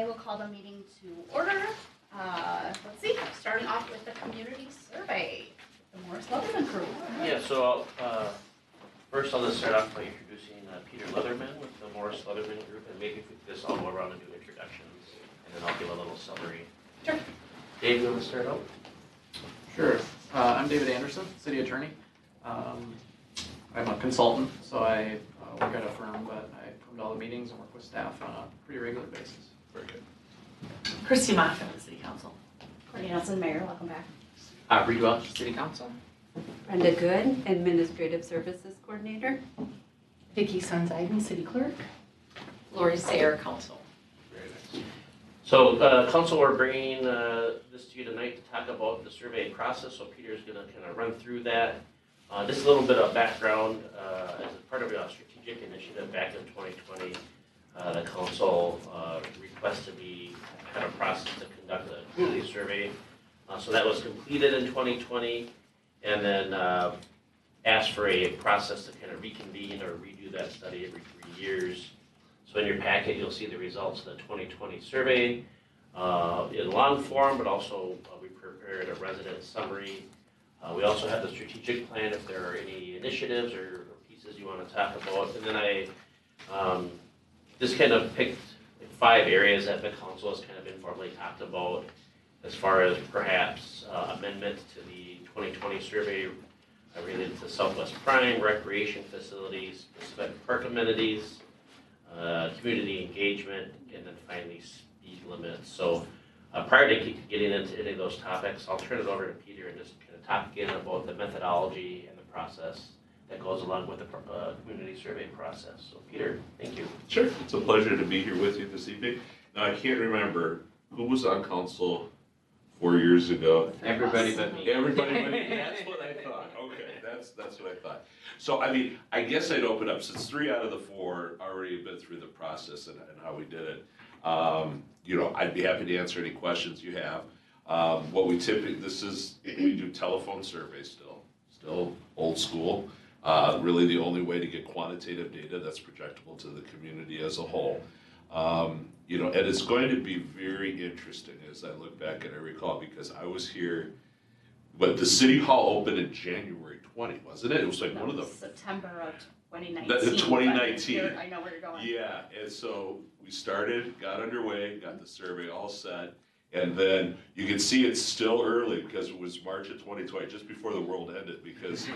I will call the meeting to order. Let's see, starting off with the community survey, the Morris Leatherman crew. Yeah, so first I'll just start off by introducing Peter Leatherman with the Morris Leatherman Group, and maybe if we could just all go around and do introductions, and then I'll give a little summary. Sure. Dave, you want to start out? Sure. I'm David Anderson, city attorney. I'm a consultant, so I work at a firm, but I come to all the meetings and work with staff on a pretty regular basis. Very good. Christy Moffitt, the City Council. Courtney Nelson, Mayor, welcome back. Reed Welch, City Council. Brenda Good, Administrative Services Coordinator. Vicki Sunzeiden, City Clerk. Lori Sayer, Council. Very nice. So Council, we're bringing this to you tonight to talk about the survey process. So Peter's going to kind of run through that. Just a little bit of background. As a part of a strategic initiative back in 2020, the Council requested we had a process to conduct a community survey. So that was completed in 2020, and then asked for a process to kind of reconvene or redo that study every 3 years. So in your packet, you'll see the results of the 2020 survey in long form, but also we prepared a resident summary. We also have the strategic plan if there are any initiatives or pieces you want to talk about. And then I just kind of picked 5 areas that the council has kind of informally talked about as far as perhaps amendment to the 2020 survey related to Southwest Prime, recreation facilities, specific park amenities, community engagement, and then finally speed limits. So prior to getting into any of those topics, I'll turn it over to Peter and just kind of talk again about the methodology and the process that goes along with the community survey process. So Peter, thank you. Sure, it's a pleasure to be here with you this evening. Now I can't remember who was on council 4 years ago. Everybody but me. Everybody but me. That's what I thought. Okay, that's what I thought. So I mean, I guess I'd open up since 3 out of the 4 already have been through the process and how we did it. You know, I'd be happy to answer any questions you have. What we typically, we do telephone surveys still old school. Really the only way to get quantitative data that's projectable to the community as a whole. You know, and it's going to be very interesting as I look back and I recall, because I was here, but the city hall opened in January 20, wasn't it? It was like one of the September of 2019. 2019. I know where you're going. Yeah, and so we started, got underway, got the survey all set, and then you can see it's still early because it was March of 2020, just before the world ended, because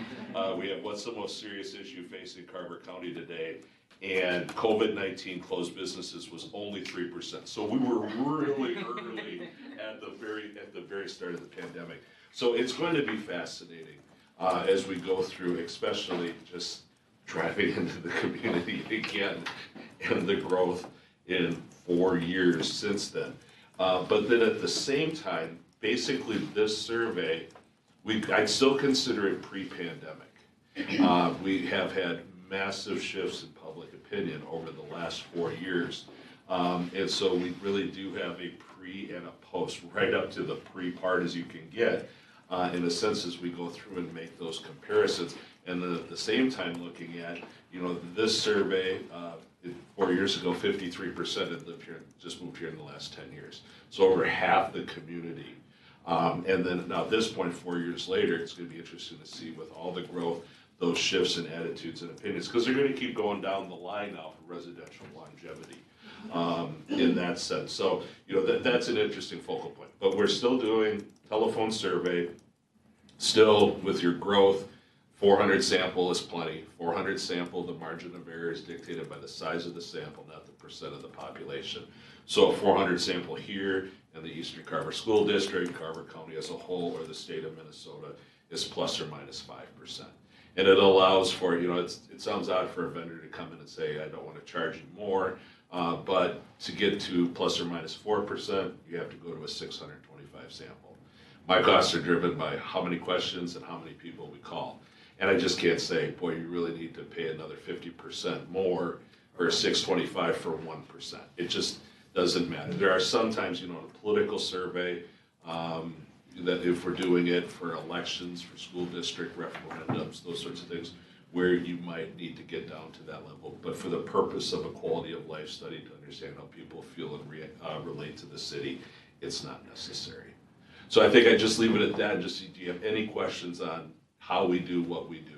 we have what's the most serious issue facing Carver County today, and COVID-19 closed businesses was only 3%. So we were really early at the very start of the pandemic. So it's going to be fascinating as we go through, especially just driving into the community again and the growth in 4 years since then. But then at the same time, basically this survey, I'd still consider it pre-pandemic. We have had massive shifts in public opinion over the last 4 years. And so we really do have a pre and a post, right up to the pre part as you can get, in a sense as we go through and make those comparisons. And then at the same time looking at, you know, this survey, 4 years ago, 53% had lived here, just moved here in the last 10 years. So over half the community. And then now at this point, 4 years later, it's going to be interesting to see with all the growth, those shifts in attitudes and opinions, because they're going to keep going down the line now for residential longevity in that sense. So, you know, that's an interesting focal point. But we're still doing telephone survey, still with your growth. 400 sample is plenty. 400 sample, the margin of error is dictated by the size of the sample, not the percent of the population. So a 400 sample here in the Eastern Carver School District, Carver County as a whole, or the state of Minnesota is plus or minus 5%. And it allows for, you know, it sounds odd for a vendor to come in and say, I don't want to charge you more, but to get to plus or minus 4%, you have to go to a 625 sample. My costs are driven by how many questions and how many people we call. And I just can't say, boy, you really need to pay another 50% more or 625 for 1%. It just doesn't matter. There are sometimes, you know, a political survey, that if we're doing it for elections, for school district referendums, those sorts of things, where you might need to get down to that level. But for the purpose of a quality of life study to understand how people feel and relate to the city, it's not necessary. So I think I'd just leave it at that. Just, do you have any questions on how we do what we do?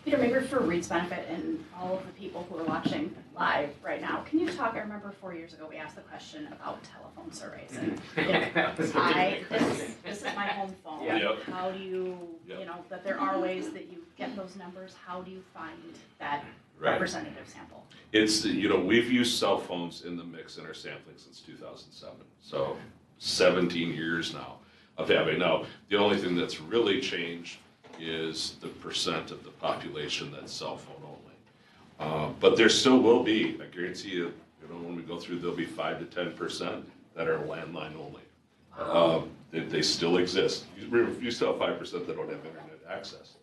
Peter, maybe for Reed's benefit and all of the people who are watching live right now, can you talk, I remember 4 years ago, we asked the question about telephone surveys. And, you know, this is my home phone. Yep. How do you, Yep. you know, that there are ways that you get those numbers. How do you find that Right. representative sample? It's, you know, we've used cell phones in the mix in our sampling since 2007. So 17 years now of having. Now, the only thing that's really changed is the percent of the population that's cell phone only. But there still will be, I guarantee you, you know, when we go through, there'll be 5 to 10% that are landline only. They still exist. You still have 5% that don't have internet access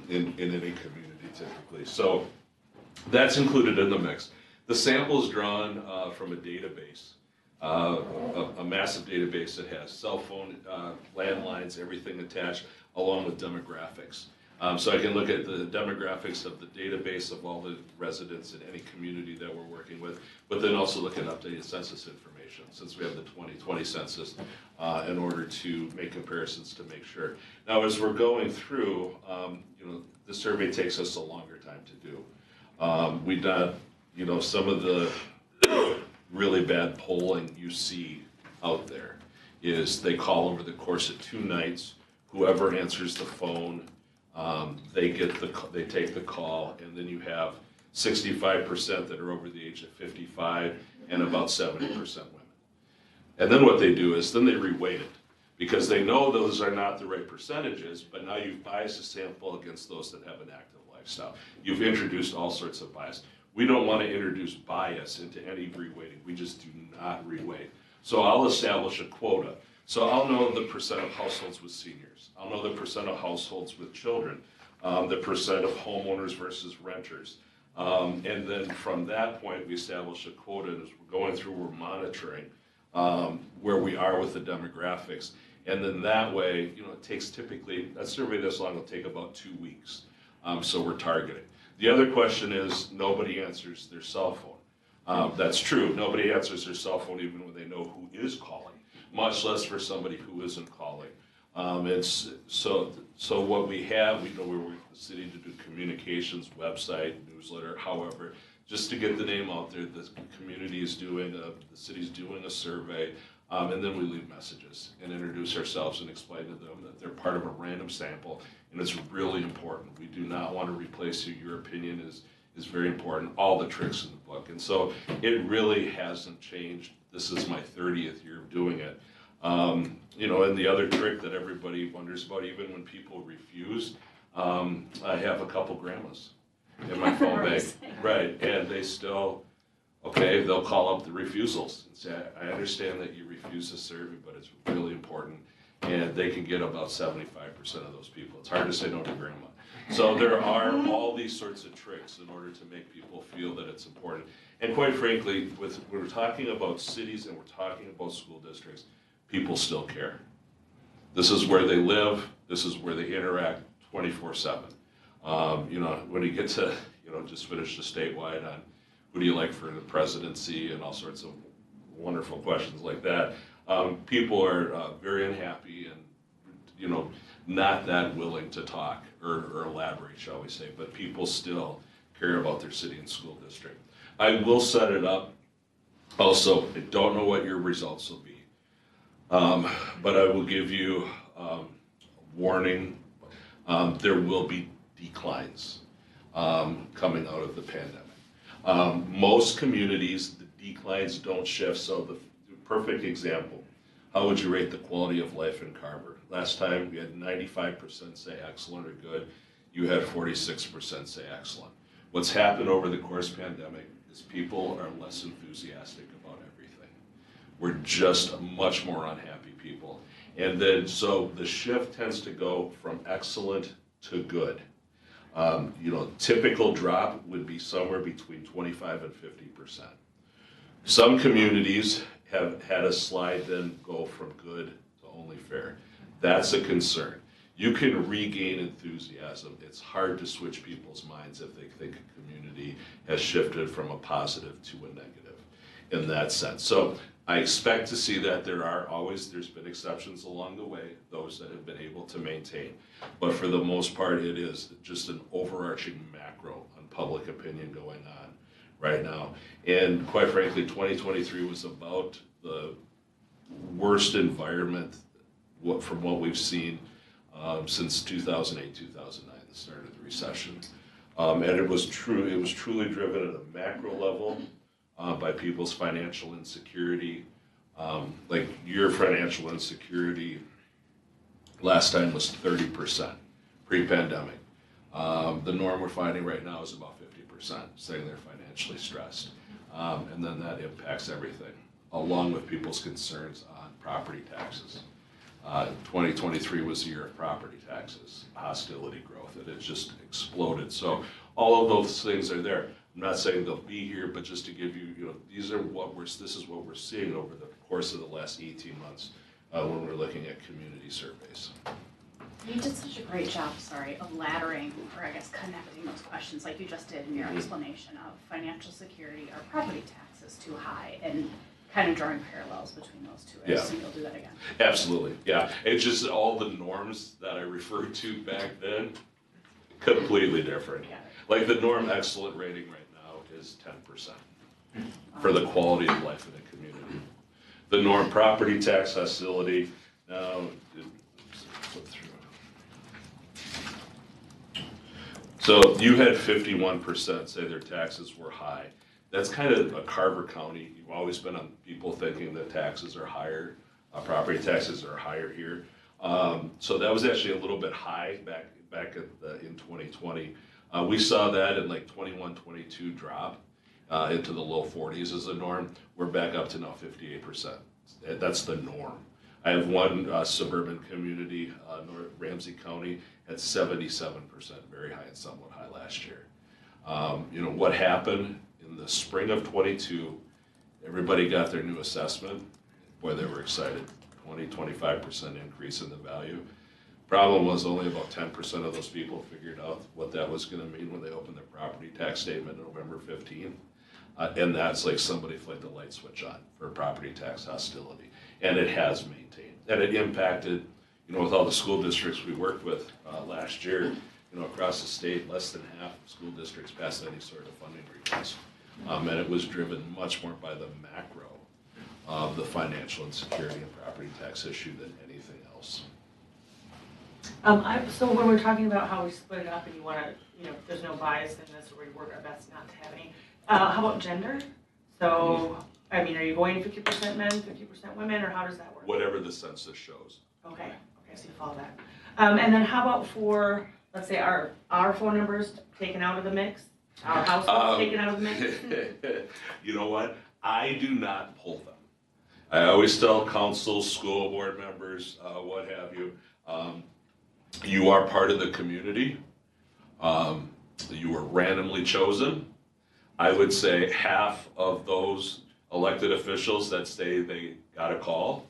in any community typically. So that's included in the mix. The sample is drawn from a database, a massive database that has cell phone, landlines, everything attached, along with demographics. So I can look at the demographics of the database of all the residents in any community that we're working with, but then also look at updated census information, since we have the 2020 census, in order to make comparisons to make sure. Now, as we're going through, you know, the survey takes us a longer time to do. We've done, you know, some of the really bad polling you see out there is they call over the course of 2 nights. Whoever answers the phone, they take the call, and then you have 65% that are over the age of 55 and about 70% women. And then what they do is then they reweight it because they know those are not the right percentages, but now you've biased the sample against those that have an active lifestyle. You've introduced all sorts of bias. We don't want to introduce bias into any reweighting. We just do not reweight. So I'll establish a quota. So I'll know the percent of households with seniors. I'll know the percent of households with children, the percent of homeowners versus renters. And then from that point, we establish a quota. And as we're going through, we're monitoring where we are with the demographics. And then that way, you know, it takes typically, a survey this long will take about 2 weeks. So we're targeting. The other question is nobody answers their cell phone. That's true. Nobody answers their cell phone even when they know who is calling, much less for somebody who isn't calling. So what we have, we know we're with the city to do communications, website, newsletter, however, just to get the name out there. The community is doing, the city's doing a survey, and then we leave messages and introduce ourselves and explain to them that they're part of a random sample, and it's really important. We do not want to replace you. Your opinion is very important. All the tricks in the book, and so it really hasn't changed. This is my 30th year of doing it. You know, and the other trick that everybody wonders about, even when people refuse, I have a couple grandmas in my phone bag, right? And they still, okay, they'll call up the refusals and say, I understand that you refuse to serve me, but it's really important. And they can get about 75% of those people. It's hard to say no to grandma. So there are all these sorts of tricks in order to make people feel that it's important. And quite frankly, when we're talking about cities and we're talking about school districts, people still care. This is where they live. This is where they interact 24/7. You know, when you get to, you know, just finish the statewide on who do you like for the presidency and all sorts of wonderful questions like that, people are very unhappy and, you know, not that willing to talk or elaborate, shall we say, but people still care about their city and school district. I will set it up. Also, I don't know what your results will be. But I will give you warning, there will be declines coming out of the pandemic. Most communities, the declines don't shift. So the perfect example, how would you rate the quality of life in Carver? Last time we had 95% say excellent or good. You had 46% say excellent. What's happened over the course of the pandemic is people are less enthusiastic about everything. We're just much more unhappy people. And then, so the shift tends to go from excellent to good. You know, typical drop would be somewhere between 25 and 50%. Some communities have had a slide then go from good to only fair. That's a concern. you can regain enthusiasm. It's hard to switch people's minds if they think a community has shifted from a positive to a negative in that sense. So I expect to see that there's been exceptions along the way, those that have been able to maintain. But for the most part, it is just an overarching macro on public opinion going on right now. And quite frankly, 2023 was about the worst environment from what we've seen since 2008, 2009, the start of the recession. And it was truly driven at a macro level by people's financial insecurity. Like your financial insecurity last time was 30% pre-pandemic. The norm we're finding right now is about 50%, saying they're financially stressed. And then that impacts everything, along with people's concerns on property taxes. 2023 was the year of property taxes, hostility growth, and it just exploded. So all of those things are there. I'm not saying they'll be here, but just to give you, this is what we're seeing over the course of the last 18 months when we're looking at community surveys. You did such a great job, of laddering, or I guess connecting those questions like you just did in your explanation of financial security or property taxes too high, and kind of drawing parallels between those two. I assume you'll do that again. Absolutely, yeah. It's just all the norms that I referred to back then, completely different. Like the norm excellent rating right now is 10% for the quality of life in a community. The norm property tax hostility, now, flip through. So you had 51% say their taxes were high. That's kind of a Carver County. You've always been on people thinking that taxes are higher, property taxes are higher here. So that was actually a little bit high back in 2020. We saw that in like 21, 22 drop into the low 40s as a norm. We're back up to now 58%. That's the norm. I have one suburban community, North Ramsey County, at 77%, very high and somewhat high last year. What happened in the spring of 22, everybody got their new assessment. Boy, they were excited. 25% increase in the value. Problem was only about 10% of those people figured out what that was going to mean when they opened their property tax statement November 15. And that's like somebody flicked the light switch on for property tax hostility. And it has maintained. And it impacted, with all the school districts we worked with last year, across the state, less than half of school districts passed any sort of funding request. And it was driven much more by the macro of the financial insecurity and property tax issue than anything else. So when we're talking about how we split it up and you want to, there's no bias in this, or we work our best not to have any. How about gender? So, are you going 50% men, 50% women, or how does that work? Whatever the census shows. Okay, so you follow that. And then how about for, let's say, our phone numbers taken out of the mix? Our households taken out of the mix? You know what? I do not pull them. I always tell councils, school board members, what have you, you are part of the community. You were randomly chosen. I would say half of those elected officials that say they got a call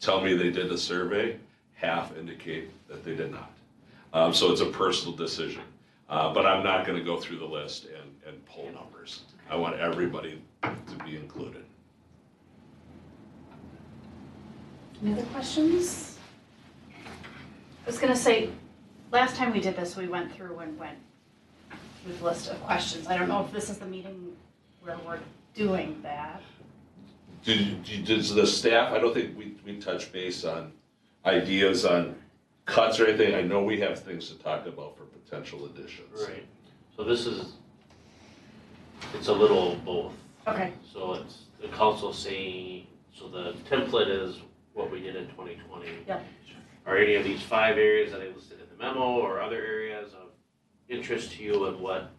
tell me they did a survey, half indicate that they did not. So it's a personal decision. But I'm not going to go through the list and pull numbers. I want everybody to be included. Any other questions? I was going to say, last time we did this, we went through and went with a list of questions. I don't know if this is the meeting where we're doing that. Does the staff, I don't think we touch base on ideas on cuts or anything. I know we have things to talk about for potential additions. Right. So it's a little both. Okay. So it's the council saying, so the template is what we did in 2020. Yep. Are any of these 5 areas that I listed in the memo or other areas of interest to you, and what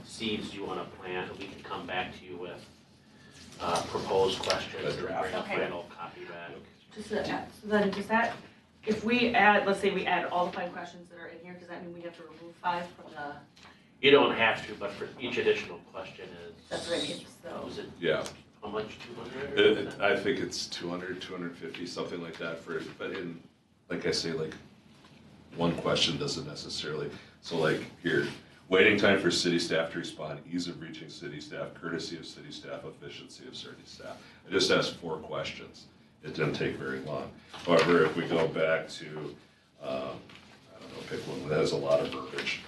seeds you want to plant? And we can come back to you with proposed questions or bring a final copy back. So then does that, if we add, let's say we add all the 5 questions that are in here, does that mean we have to remove 5 from the? You don't have to, but for each additional question is. That's what I mean, so. Was it, Yeah. how much, 200? I think it's 200, 250, something like that but like I say, like one question doesn't necessarily, so like here, waiting time for city staff to respond, ease of reaching city staff, courtesy of city staff, efficiency of city staff. I just asked 4 questions. It didn't take very long. However, if we go back to, I don't know, pick one that has a lot of verbiage.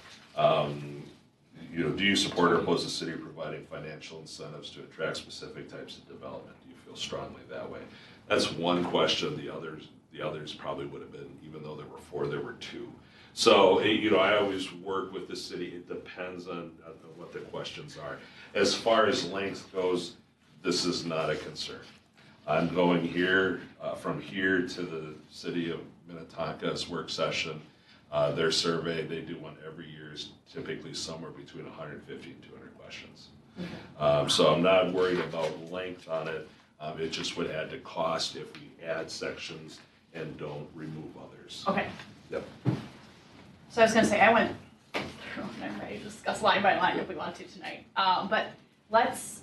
Do you support or oppose the city providing financial incentives to attract specific types of development? Do you feel strongly that way? That's one question. The others probably would have been, even though there were 4, there were 2. So, I always work with the city. It depends on what the questions are. As far as length goes, this is not a concern. I'm going here, from here to the city of Minnetonka's work session. Their survey, they do one every year, is typically somewhere between 150 and 200 questions. So I'm not worried about length on it. It just would add to cost if we add sections and don't remove others. Okay. Yep. So I was gonna say, I went through, and I'm ready to discuss line by line if we want to tonight. But let's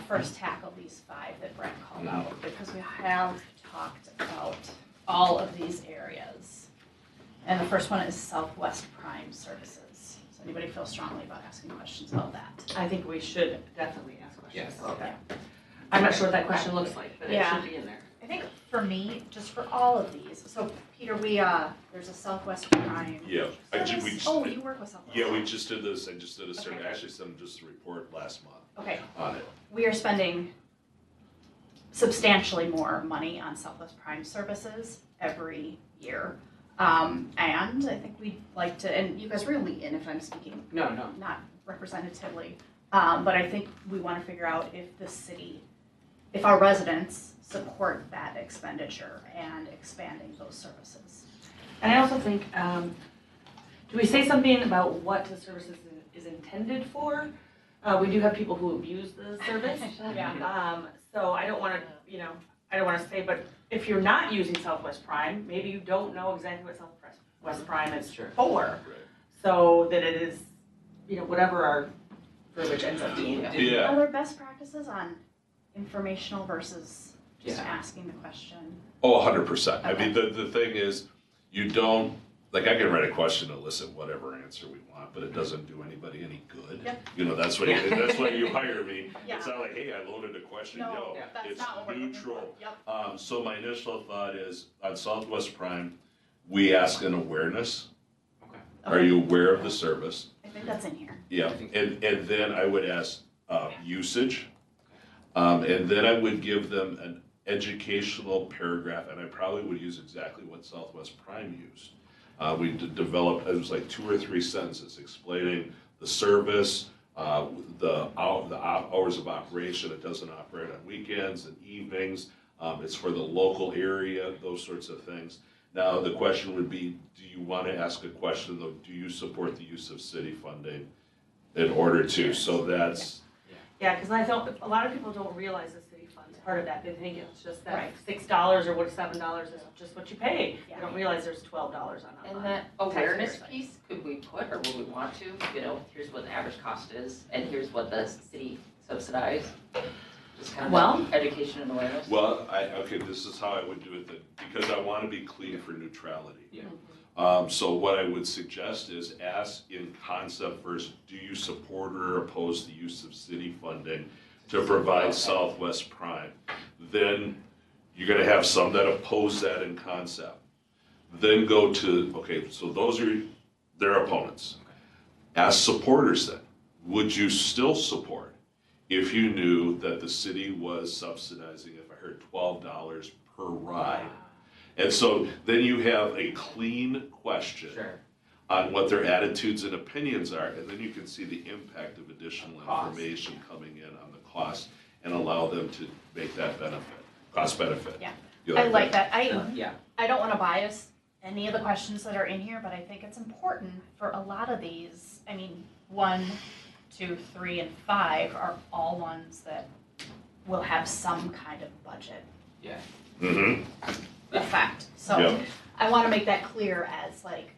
first tackle these 5 that Brent called out, because we have talked about all of these areas. And the first one is Southwest Prime Services. Does anybody feel strongly about asking questions about that? I think we should definitely ask questions Yes. about that. I'm not sure what that question looks like, but it Yeah. should be in there. I think for me, just for all of these, so Peter, there's a Southwest Prime. Yeah. Service. Oh, you work with Southwest. Yeah, we just did this. I just did a survey. Okay. I actually sent just a report last month Okay, on it. we are spending substantially more money on Southwest Prime Services every year. And I think we'd like to, and you guys really in if I'm speaking No. not representatively, but I think we want to figure out if the city, if our residents support that expenditure and expanding those services. And I also think, do we say something about what the services is intended for? We do have people who abuse the service. Yeah. So I don't wanna, I don't wanna say, but if you're not using Southwest Prime, maybe you don't know exactly what Southwest Prime is Sure. for. Right. So that it is, whatever our verbiage ends up being. Yeah. Are there best practices on informational versus just Yeah. asking the question? Oh, 100%. I Okay. mean, the thing is, you don't, like, I can write a question to elicit whatever answer we want, but it doesn't do anybody any good. Yep. That's when you hire me. Yeah. It's not like, hey, I loaded a question. No, that's it's not what we're looking for. neutral. Yep. So my initial thought is, on Southwest Prime, we ask an awareness. Okay. Are you aware of the service? I think that's in here. Yeah, I think- and then I would ask usage. And then I would give them an educational paragraph, and I probably would use exactly what Southwest Prime used. We developed, it was like 2 or 3 sentences explaining the service, the hours of operation. It doesn't operate on weekends and evenings. It's for the local area, those sorts of things. Now, the question would be, do you want to ask a question though, do you support the use of city funding in order to? So that's, Yeah, because I don't, a lot of people don't realize the city funds part of that. They think it's just that Right. $6 or what $7 is just what you pay. Yeah. They don't realize there's $12 on And on that taxpayers' awareness side. piece, could we put, or would we want to, here's what the average cost is, and here's what the city subsidized? Just kind of Well- education and awareness? well, okay, this is how I would do it then, because I want to be clean for neutrality. Yeah. So what I would suggest is ask in concept first, do you support or oppose the use of city funding to provide Southwest Prime? Then you're gonna have some that oppose that in concept. Then go to, okay, so those are their opponents. Ask supporters then, would you still support if you knew that the city was subsidizing, if I heard $12 per ride? And so then you have a clean question Sure. on what their attitudes and opinions are, and then you can see the impact of additional Cost. information coming in on the cost and allow them to make that cost benefit. Yeah. You I like that. Yeah. I don't want to bias any of the questions that are in here, but I think it's important for a lot of these. I mean, 1, 2, 3, and 5 are all ones that will have some kind of budget Yeah. Mm-hmm. effect. So Yeah. I want to make that clear as like,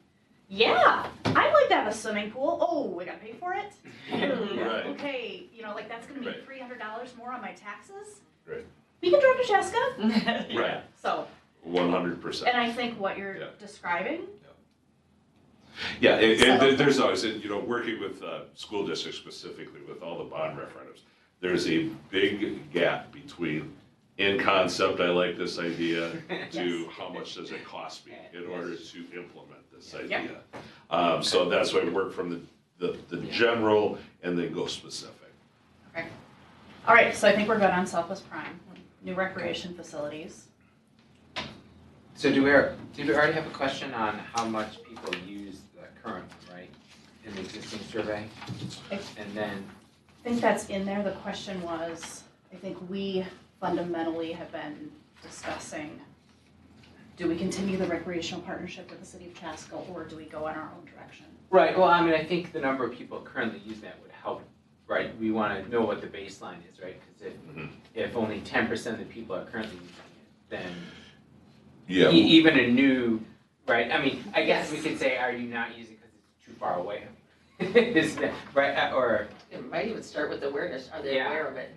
yeah, I'd like to have a swimming pool. Oh, we got to pay for it? Right. Okay, like that's going to be Right. $300 more on my taxes? Right. We can drive to Jessica. Right. So, 100%. and I think what you're Yeah. describing Yeah, So- there's always, working with school districts specifically with all the bond referendums, there's a big gap between in concept, I like this idea, to how much does it cost me in order to implement this idea. So that's why we work from the general and then go specific. Okay. All right, so I think we're good on Southwest Prime, new recreation facilities. So do we already have a question on how much people use the current one, right, in the existing survey? And then, I think that's in there. The question was, I think we fundamentally have been discussing, do we continue the recreational partnership with the city of Chaska, or do we go in our own direction? right, well, I mean, I think the number of people currently use that would help, right? We want to know what the baseline is, right? Because if only 10% of the people are currently using it, then Yeah. even a new, right? I mean, I guess we Yes. could say, are you not using it because it's too far away? Is that, right? Or It might even start with awareness, are they Yeah. aware of it?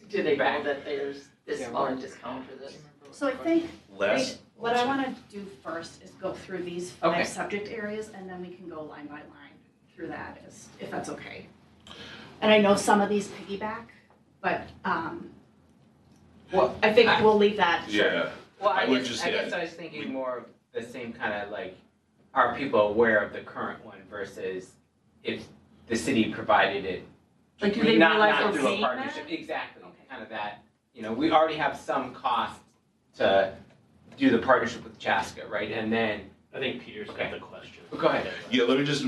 Do they know Back. that there's this Yeah. smaller discount for this? So I think what I Also- want to do first is go through these Okay. 5 subject areas, and then we can go line by line through that, if that's okay. And I know some of these piggyback, but well, I think we'll leave that. Yeah, well, I I would guess just I add- was thinking more of the same kind of like, are people aware of the current one versus if the city provided it? Like, do they not realize we're through a paying partnership, that? exactly, Okay. kind of that. We already have some cost to do the partnership with Chaska, right? And then, I think Peter's Okay. got the question. go ahead. Yeah, let me just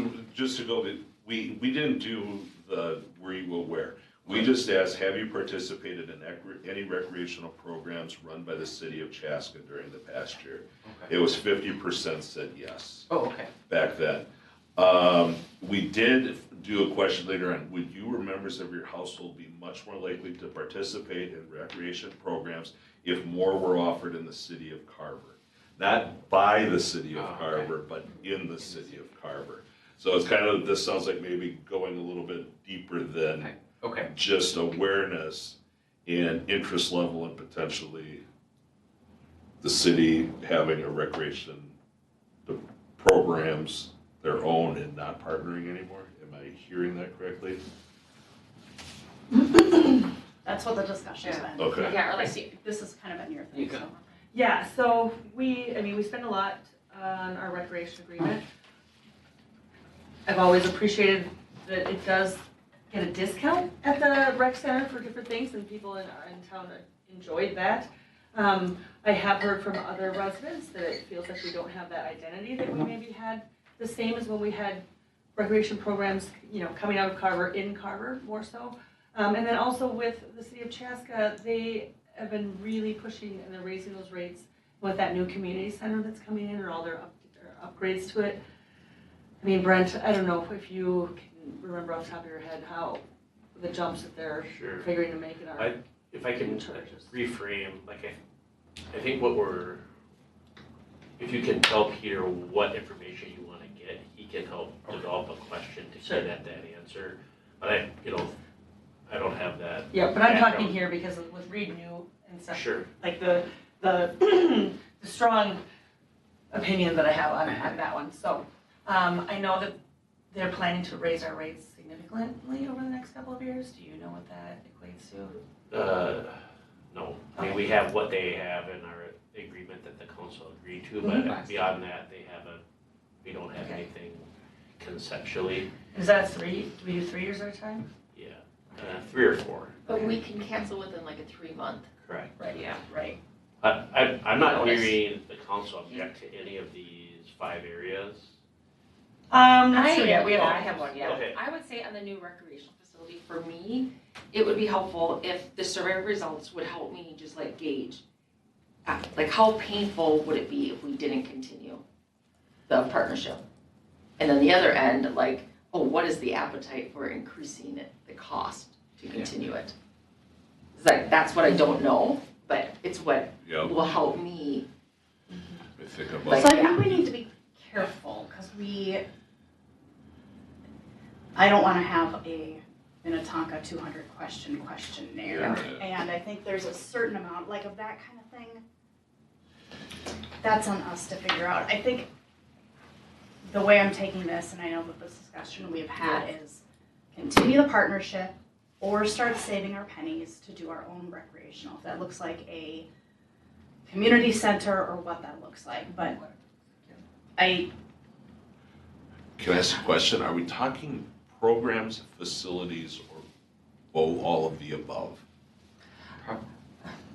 to go, we didn't do the were you aware. We just asked, have you participated in any recreational programs run by the city of Chaska during the past year? Okay. It was 50% said yes Oh, okay. back then. We did do a question later on, would you or members of your household be much more likely to participate in recreation programs if more were offered in the city of Carver? Not by the city of Oh, okay. Carver, but in the city of Carver. So it's kind of, this sounds like maybe going a little bit deeper than Okay. just awareness and interest level and potentially the city having a recreation programs their own and not partnering anymore. Am I hearing that correctly? That's what the discussion's Yeah. been. Okay. Yeah, or I like, see, this has kind of been your You thing, go. so. Yeah, so we spend a lot on our recreation agreement. I've always appreciated that it does get a discount at the rec center for different things, and people in town enjoyed that. I have heard from other residents that it feels like we don't have that identity that we maybe had, the same as when we had recreation programs, coming out of Carver, in Carver more so. And then also with the city of Chaska, they have been really pushing and they're raising those rates with that new community center that's coming in and all their upgrades to it. I mean, Brent, I don't know if you can remember off the top of your head how the jumps that they're Sure. figuring to make in our If I can charges. reframe, like I think if you can tell Peter what information you want to get, he can help develop a question to Sure. get at that answer. But I don't have that. Yeah, but I'm talking background. here because with Read New and stuff, Sure. like the the strong opinion that I have on that one. So I know that they're planning to raise our rates significantly over the next couple of years. Do you know what that equates to? No, I mean, we have what they have in our agreement that the council agreed to, but Mhm. beyond that, we don't have Okay. anything conceptually. Is that 3? Do we do 3 years at a time? Yeah, 3 or 4, but we can cancel within like a 3-month. correct. Right, yeah, right. I'm not Notice. hearing the council object to any of these 5 areas. Not sure yet. I have one, yeah. Okay. I would say on the new recreational facility, for me, it would be helpful if the survey results would help me just like gauge, like how painful would it be if we didn't continue the partnership? And then the other end, like, what is the appetite for increasing the cost to continue it? It's like, that's what I don't know, but it's what Yep. will help me. I think So about I think we need to be careful, because I don't want to have a Minnetonka 200 question questionnaire. Yeah. And I think there's a certain amount, like of that kind of thing, that's on us to figure out. I think the way I'm taking this, and I know that this discussion we've had is continue the partnership or start saving our pennies to do our own recreational. If that looks like a community center or what that looks like, but Can I ask a question? Are we talking programs, facilities, or both, all of the above?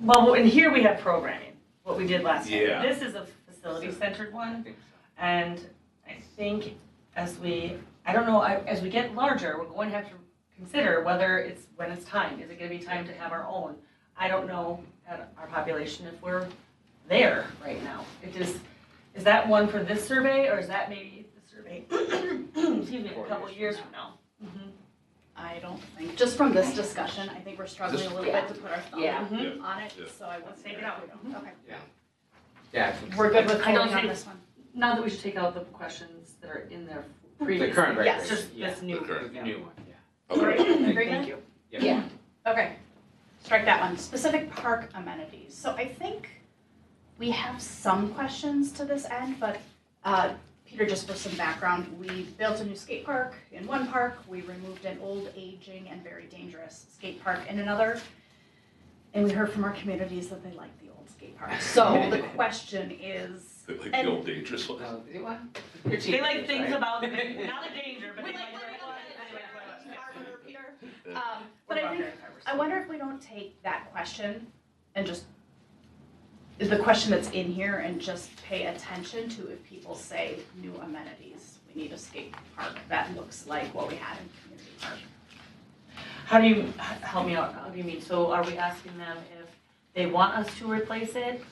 Well, and here we have programming, what we did last time. Yeah. This is a facility-centered I one, think so. and I think as we get larger, we're going to have to consider when it's time. Is it gonna be time to have our own? I don't know at our population if we're there right now. Is that one for this survey, or is that maybe the survey, excuse me, a couple years from now? Mhm. I don't think, just from this discussion, I think we're struggling a little bit to put our thumb Yeah. Mhm. on it, Yeah. so I would Let's take it out. Okay, Yeah, I think so. we're good with I don't holding on think- this one. Not that we should take out the questions that are in there The previously. current Yes. record, Just yeah. this new. The current. The new one, yeah. Great, Okay. great. Thank you. Yeah. Okay, strike that one. Specific park amenities. So I think we have some questions to this end, but Peter, just for some background, we built a new skate park in one park. We removed an old, aging, and very dangerous skate park in another. And we heard from our communities that they like the old skate park. So the question is, They like the old dangerous ones. They want- They like things right? about, not the danger, but We they like like living the on it. Carver, Peter. Yeah. But I think, I wonder if we don't take that question and just, is the question that's in here and just pay attention to if people say new amenities. We need a skate park that looks like what we had in community park. How do you, help me out, how do you mean, so are we asking them if they want us to replace it?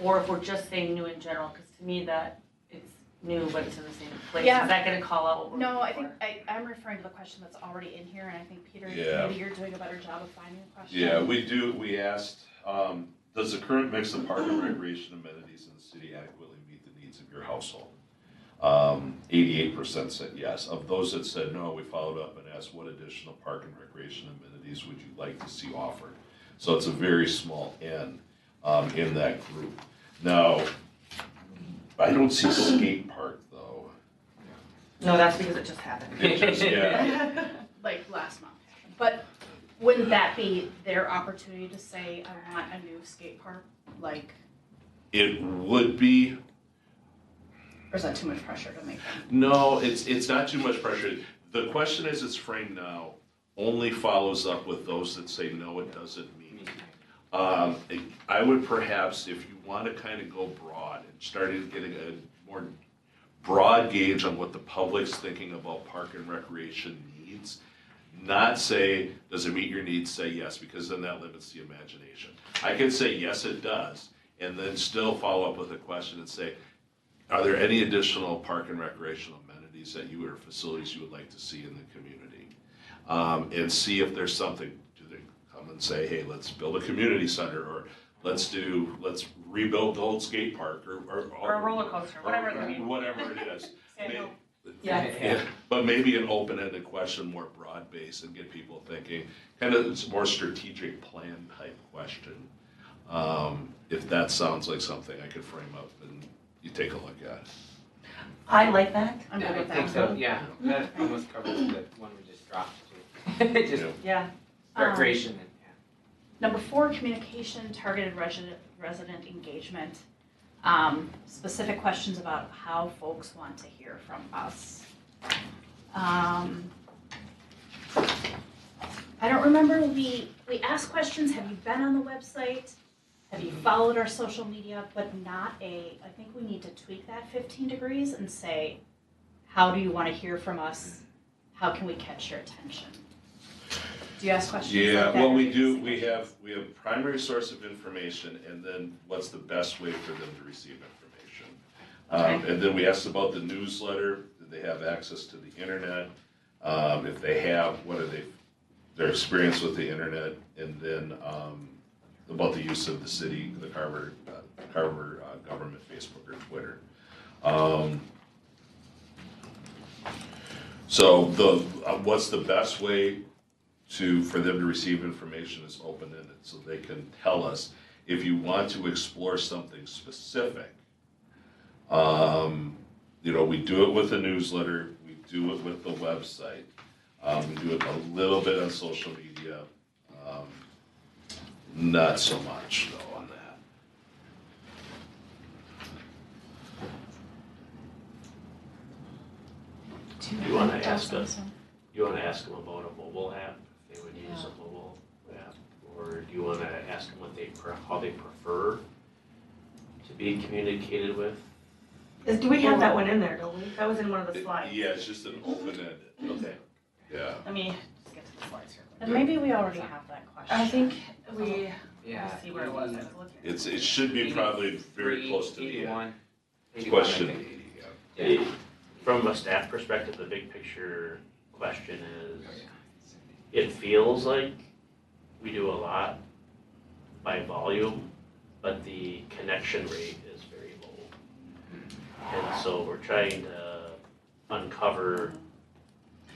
Or if we're just saying new in general, because to me that it's new, but it's in the same place, Yeah. is that gonna call out what we're No, I looking think, I'm referring to the question that's already in here, and I think Peter, Yeah. maybe you're doing a better job of finding the question. Yeah, we asked, does the current mix of park and recreation amenities in the city adequately meet the needs of your household? 88% said yes. Of those that said no, we followed up and asked what additional park and recreation amenities would you like to see offered? So it's a very small N in that group. Now, I don't see skate park though. for? No, that's because it just happened. It just, yeah. Like last month. But wouldn't that be their opportunity to say, I want a new skate park? Like, It would be, or is that too much pressure to make them? no, it's not too much pressure. The question as it's framed now only follows up with those that say no, it doesn't mean. I would perhaps, if you want to kind of go broad and started getting a more broad gauge on what the public's thinking about park and recreation needs, not say, does it meet your needs, say yes, because then that limits the imagination. I can say, yes, it does, and then still follow up with a question and say, are there any additional park and recreational amenities that you or facilities you would like to see in the community? And see if there's something, do they come and say, hey, let's build a community center, or let's rebuild the old skate park, Or a roller coaster, whatever it may be. whatever it is. Sandhill. Yeah. But maybe an open-ended question, more broad-based, and get people thinking, kind of it's more strategic plan type question. If that sounds like something I could frame up and you take a look at. I like that, I'm Yeah, good with I think that. so, yeah, that almost covers the one we just dropped too. Just Yeah. yeah. recreation and, yeah. Number 4, communication, targeted resident engagement. Specific questions about how folks want to hear from us. I don't remember, we asked questions, have you been on the website? Have you followed our social media? But not I think we need to tweak that 15 degrees and say, how do you want to hear from us? How can we catch your attention? Do you ask questions like Yeah, that? well, or we you do, just we say- have primary source of information, and then what's the best way for them to receive information? And then we asked about the newsletter, do they have access to the internet? If they have, what are their experience with the internet? And then, about the use of the city, the Carver government Facebook or Twitter. So what's the best way for them to receive information is open-ended, so they can tell us if you want to explore something specific. You know, we do it with the newsletter, we do it with the website, we do it a little bit on social media, not so much though on that. You wanna ask us? You wanna ask them about a mobile app, if they would use a mobile app? Or do you wanna ask them what how they prefer to be communicated with? Do we have that one in there, don't we? That was in one of the slides. Yeah, it's just an open-ended, Okay. yeah. Let me just get to the slides here. And maybe we already have that question. I think we, Yeah. let's see where it was. I was looking. It should be probably very close to the 81. 81, I question think. 80, yeah. Yeah. From a staff perspective, the big picture question is, it feels like we do a lot by volume, but the connection rate is very low. And so we're trying to uncover,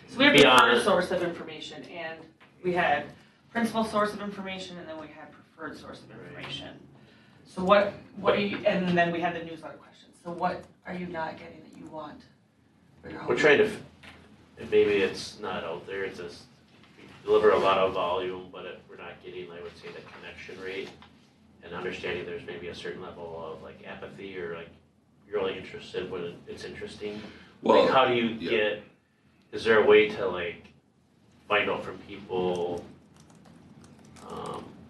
So we have Beyond- preferred source of information, and we had principal source of information, and then we had preferred source of information. So what are you, and then we had the newsletter questions. So what are you not getting that you want? Or you're we're hoping? trying to, and maybe it's not out there, it's just, we deliver a lot of volume, but we're not getting, I would say, the connection rate. And understanding there's maybe a certain level of like apathy or like, you're only interested when it's interesting. Well, Like, how do you yeah. get, is there a way to like find out from people,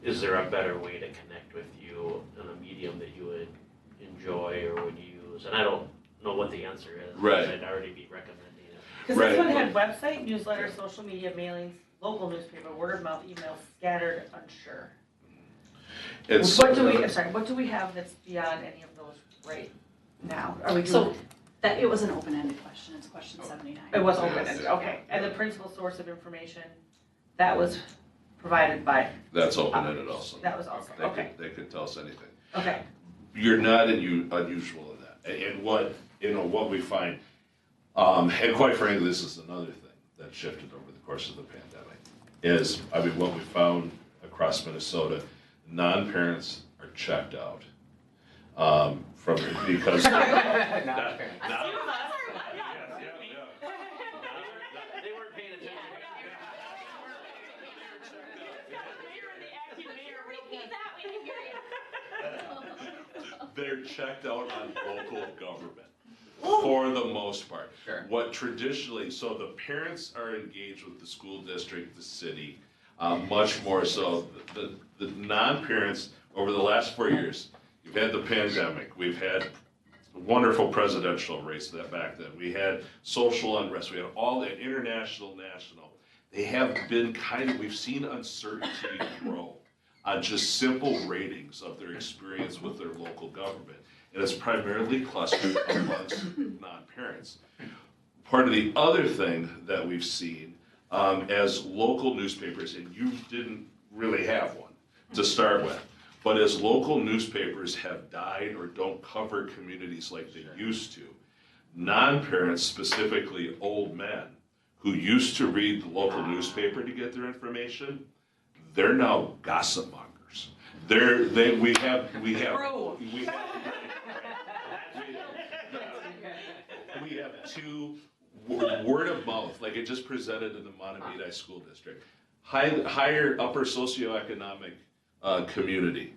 is there a better way to connect with you on a medium that you would enjoy or would use? And I don't know what the answer is. because Right. I'd already be recommending it. Because this Right. one had website, newsletter, social media, mailings, local newspaper, word of mouth, email, scattered, unsure. It's, What do we, I'm sorry, what do we have that's beyond any of those right now? Are we So doing, that, it was an open-ended question, it's question 79. it was open-ended, okay. And the principal source of information, that was provided by, That's open-ended also. that was also, okay, They could tell us anything. okay. You're not unusual in that. And what, what we find, and quite frankly, this is another thing that shifted over the course of the pandemic, is, what we found across Minnesota, non-parents are checked out. From, because. Not Not- apparent. not- They weren't paying attention. They're checked out on local government, for the most part. Sure. What traditionally, so the parents are engaged with the school district, the city, much more so. The non-parents, over the last 4 years, you've had the pandemic, we've had a wonderful presidential race that back then, we had social unrest, we had all that international, national. They have been we've seen uncertainty grow on just simple ratings of their experience with their local government. And it's primarily clustered amongst non-parents. Part of the other thing that we've seen as local newspapers, and you didn't really have one to start with, but as local newspapers have died or don't cover communities like they used to, non-parents, specifically old men, who used to read the local newspaper to get their information, they're now gossip mongers. We have two word of mouth, like it just presented in the Montevideo School District. Higher upper socioeconomic community.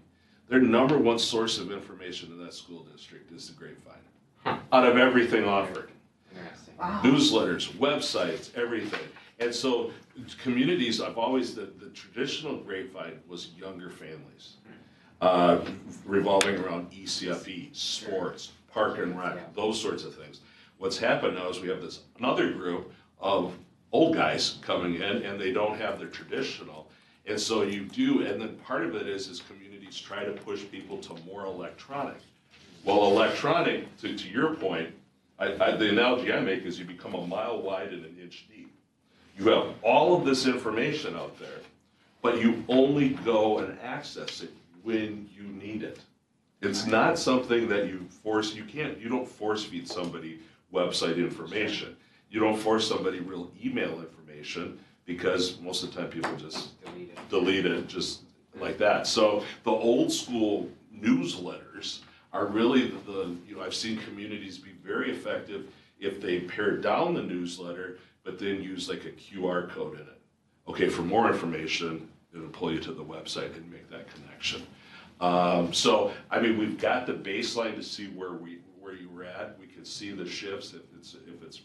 Their number one source of information in that school district is the grapevine. Out of everything offered. Interesting. Newsletters, websites, everything. And so communities, the traditional grapevine was younger families, revolving around ECFE, sports, park and rec, those sorts of things. What's happened now is we have another group of old guys coming in and they don't have their traditional. And so and then part of it is communities try to push people to more electronic. Well, electronic, to your point, the analogy I make is you become a mile wide and an inch deep. You have all of this information out there, but you only go and access it when you need it. It's not something that you don't force feed somebody website information. You don't force somebody real email information because most of the time people just delete it just like that. So the old school newsletters are really I've seen communities be very effective if they pare down the newsletter, but then use like a QR code in it. Okay, for more information, it'll pull you to the website and make that connection. So, I mean, we've got the baseline to see where you were at. We can see the shifts if it's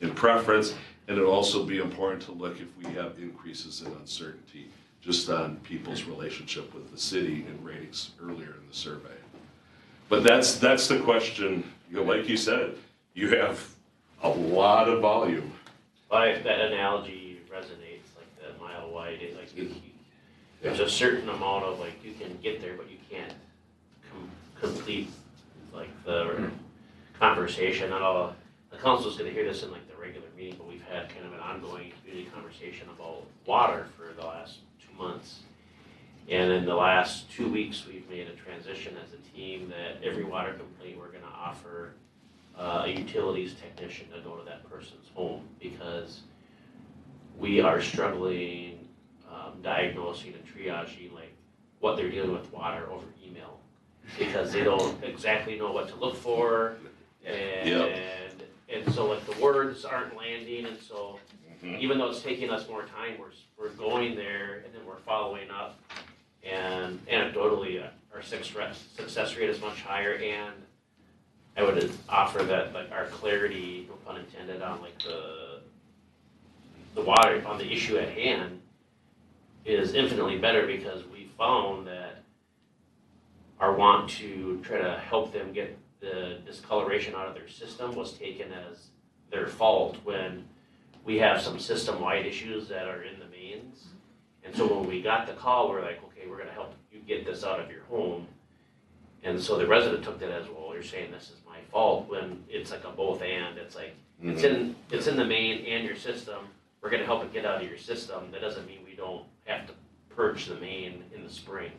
in preference, and it'll also be important to look if we have increases in uncertainty just on people's relationship with the city and ratings earlier in the survey. But that's the question. Like you said, you have a lot of volume. That analogy resonates, like the mile wide, it's like there's a certain amount of like you can get there, but you can't complete like the conversation. Not all the council's going to hear this in like the regular meeting, but we've had kind of an ongoing community conversation about water for the last 2 months. And in the last 2 weeks, we've made a transition as a team that every water complaint we're going to offer a utilities technician to go to that person's home, because we are struggling diagnosing and triaging like what they're dealing with water over email, because they don't exactly know what to look for, and so like the words aren't landing, and so even though it's taking us more time, we're going there and then we're following up, and anecdotally our success rate is much higher, and I would offer that like our clarity, no pun intended, on like the water, on the issue at hand is infinitely better, because we found that our want to try to help them get the discoloration out of their system was taken as their fault when we have some system-wide issues that are in the mains. And so when we got the call, we're like, okay, we're gonna help you get this out of your home. And so the resident took that as, well, you're saying this is my fault, when it's like a both and. It's like, it's in the main and your system. We're gonna help it get out of your system. That doesn't mean we don't have to purge the main in the spring.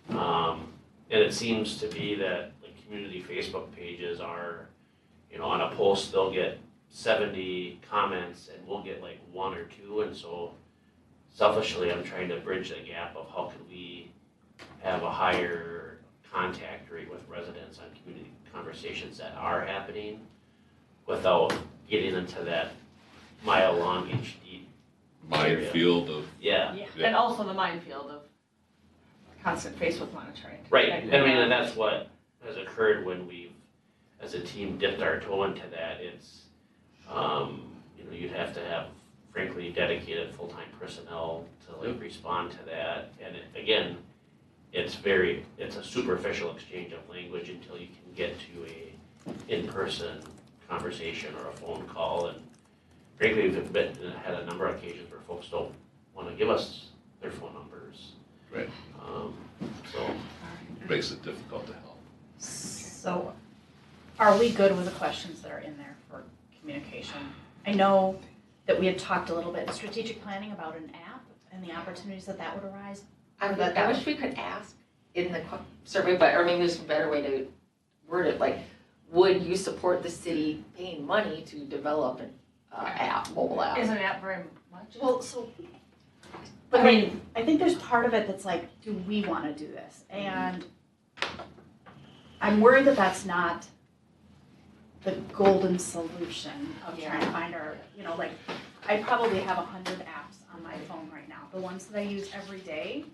And it seems to be that like community Facebook pages are, on a post they'll get 70 comments and we'll get like 1 or 2, and so selfishly I'm trying to bridge the gap of how could we have a higher contact rate with residents on community conversations that are happening without getting into that mile long inch deep minefield of And also the minefield of constant Facebook monitoring. Right, and that's what has occurred when we've, as a team, dipped our toe into that. It's, you'd have to have, frankly, dedicated full-time personnel to like respond to that. And again, it's a superficial exchange of language until you can get to a in-person conversation or a phone call. And frankly, we've had a number of occasions where folks don't want to give us their phone numbers. Right. So It makes it difficult to help. So, are we good with the questions that are in there for communication? I know that we had talked a little bit strategic planning about an app and the opportunities that would arise. I wish we could ask in the survey, but, or maybe there's a better way to word it, like, would you support the city paying money to develop an app, mobile app? Isn't an app very much? Well, so, but I think there's part of it that's like, do we want to do this? And I'm worried that that's not the golden solution of trying to find our, like, I probably have 100 apps on my phone right now. The ones that I use every day,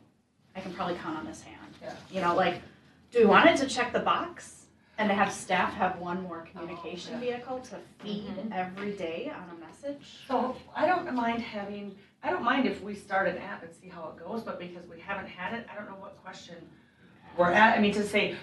I can probably count on this hand. Yeah. Like, do we want it to check the box and to have staff have one more communication vehicle to feed every day on a message? So I don't mind if we start an app and see how it goes, but because we haven't had it, I don't know what question we're at. I mean, to say,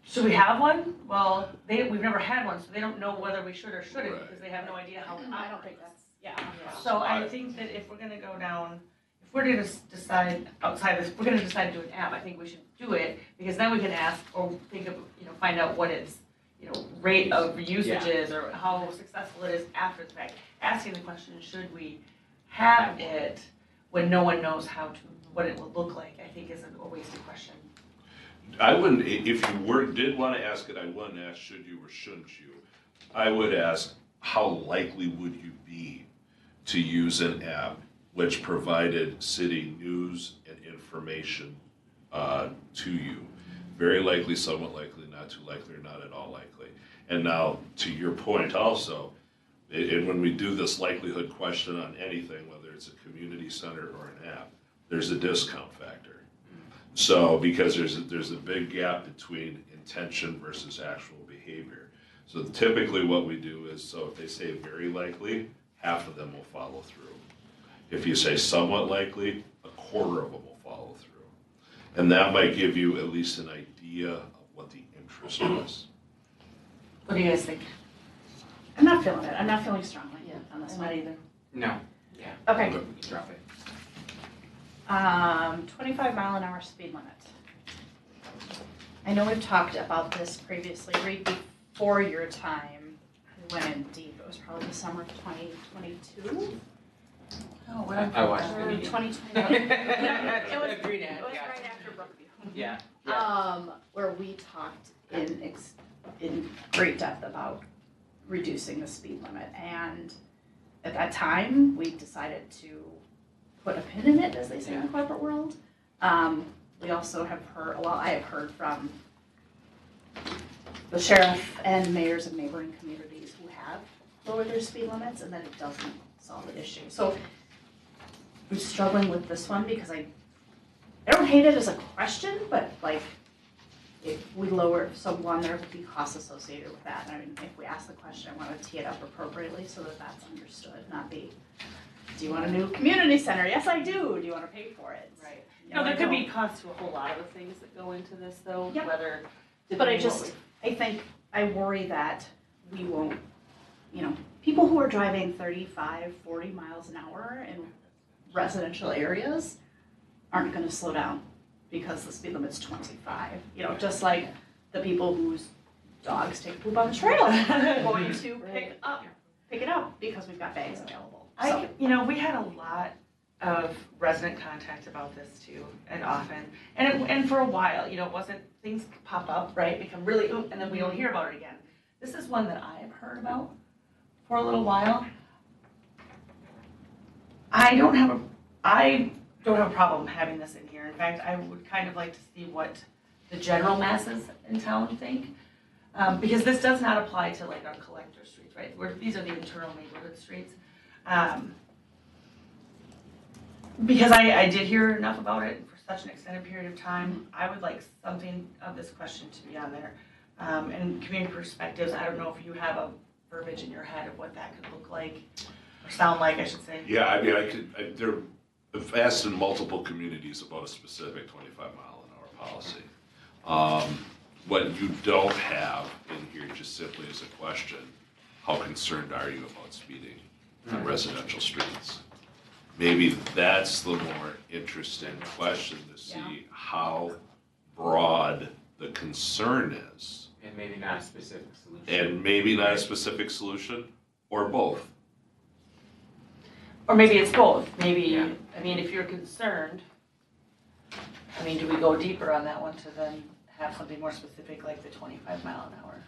should we have one? Well, we've never had one, so they don't know whether we should or shouldn't, because they have no idea how it I don't think that's, So I think that if we're gonna go down, if we're gonna decide outside this, we're gonna decide to do an app, I think we should do it, because then we can ask or think of, find out what its, rate of usage is, or how successful it is after the fact. Asking the question, should we have it when no one knows what it will look like, I think is a wasted question. I wouldn't, if you did want to ask it, I wouldn't ask should you or shouldn't you. I would ask, how likely would you be to use an app which provided city news and information to you? very likely, somewhat likely, not too likely, or not at all likely. And now, to your point also, and when we do this likelihood question on anything, whether it's a community center or an app, there's a discount factor. So, because there's a big gap between intention versus actual behavior. So typically what we do is, so if they say very likely, half of them will follow through. If you say somewhat likely, a quarter of them will follow through. And that might give you at least an idea of what the interest was. What do you guys think? I'm not feeling it. I'm not feeling strongly on this I'm one. not either. No. Yeah. Okay. We can drop it. 25-mile-an-hour speed limit. I know we've talked about this previously. Reed, before your time, we went in deep. It was probably the summer of 2022. Oh, what I watched Or the meeting. 2021. It was Agreed, it was yeah. right after Brookview. Yeah. Where we talked in great depth about reducing the speed limit. And at that time, we decided to put a pin in it, as they say in the corporate world. We also have heard, well, I have heard from the sheriff and mayors of neighboring communities who have lowered their speed limits, and that it doesn't solve the issue. So I'm struggling with this one because I don't hate it as a question, but like, if we lower, so one, there would be costs associated with that. And I mean, if we ask the question, I want to tee it up appropriately so that that's understood, not be, do you want a new community center? Yes, I do. Do you want to pay for it? Right. No, there I could be don't. costs to a whole lot of the things that go into this though, Yep. whether. But I depending just, I think, I worry that we won't, people who are driving 35, 40 miles an hour in residential areas aren't gonna slow down because the speed limit's 25. Just like the people whose dogs take poop on the trail are going to pick it up because we've got bags available. So, We had a lot of resident contact about this too, and often, and for a while, it wasn't, things pop up, right, become really, and then we don't hear about it again. This is one that I have heard about for a little while. I don't have a problem having this in here. In fact, I would kind of like to see what the general masses in town think. Because this does not apply to like our collector streets, right? These are the internal neighborhood streets. Because I did hear enough about it for such an extended period of time, I would like something of this question to be on there. And community perspectives, I don't know if you have a verbiage in your head of what that could look like, or sound like, I should say. Yeah, I mean, I've asked in multiple communities about a specific 25-mile-an-hour policy. What you don't have in here just simply is a question, how concerned are you about speeding on residential streets? Maybe that's the more interesting question to see how broad the concern is. And maybe not a specific solution. And maybe not a specific solution, or both. Or maybe it's both, maybe, Yeah. I mean, if you're concerned, do we go deeper on that one to then have something more specific like the 25 mile an hour?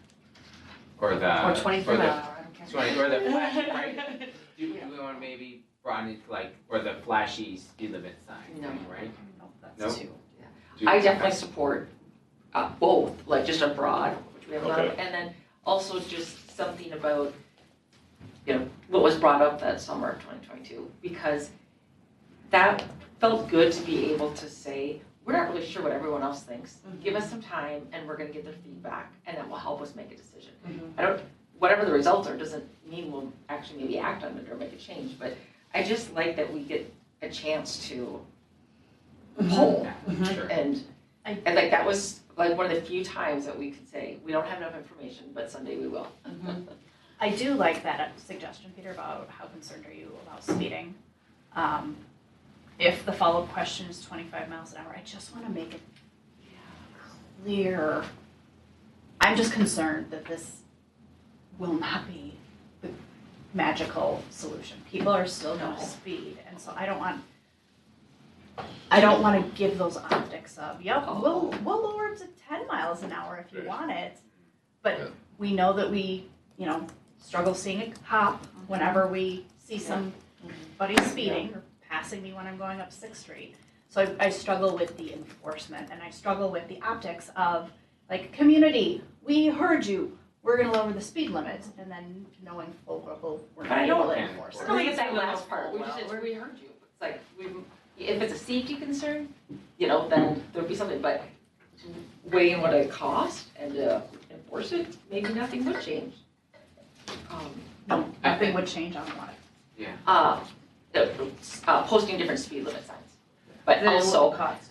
Or the. Or 23 mile an hour, I don't care. 20, or the flashy, right? Do we want to maybe broaden it to or the flashy speed limit sign, No. right? no, that's Nope. too. I definitely support both, like just a broad, which we have a lot of, Okay. and then also just something about, what was brought up that summer of 2022, because that felt good to be able to say, we're not really sure what everyone else thinks. Give us some time and we're gonna get their feedback and that will help us make a decision. Whatever the results are doesn't mean we'll actually maybe act on it or make a change, but I just like that we get a chance to poll. Sure. And like that was like one of the few times that we could say, we don't have enough information, but someday we will. I do like that suggestion, Peter, about how concerned are you about speeding. If the follow-up question is 25 miles an hour, I just want to make it clear. I'm just concerned that this will not be the magical solution. People are still going to speed, and so I don't want to give those optics of, we'll lower it to 10 miles an hour if you want it, but we know that we, struggle seeing a cop whenever we see somebody speeding or passing me when I'm going up 6th Street. So I struggle with the enforcement, and I struggle with the optics of, like, community, we heard you, we're gonna lower the speed limit, and then knowing full well, we're not I able don't- to enforce I it. don't think it's that last part, we heard you. It's like, if it's a safety concern, then there'd be something, but weighing what it costs and to enforce it, maybe nothing would change. No, nothing would change on what. Posting different speed limit signs. But Then it also, will cost.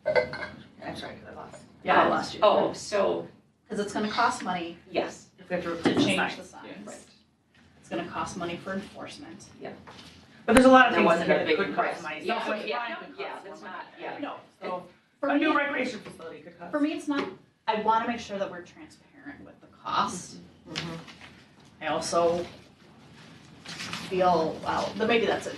I'm sorry, 'cause I lost. Yeah, I lost you. oh, so, Because it's gonna cost money yes, If we have to to replace the change signs. the signs. right. It's gonna cost money for enforcement. But there's a lot of There things wasn't in a here that big could cost price. money. Yeah, Stuff like yeah, fine could yeah, cost that's more not, money. yeah. No, So, for a new me, recreation facility could cost. for me, it's not, I wanna make sure that we're transparent with the cost. Mhm. I also feel, well, but maybe that's a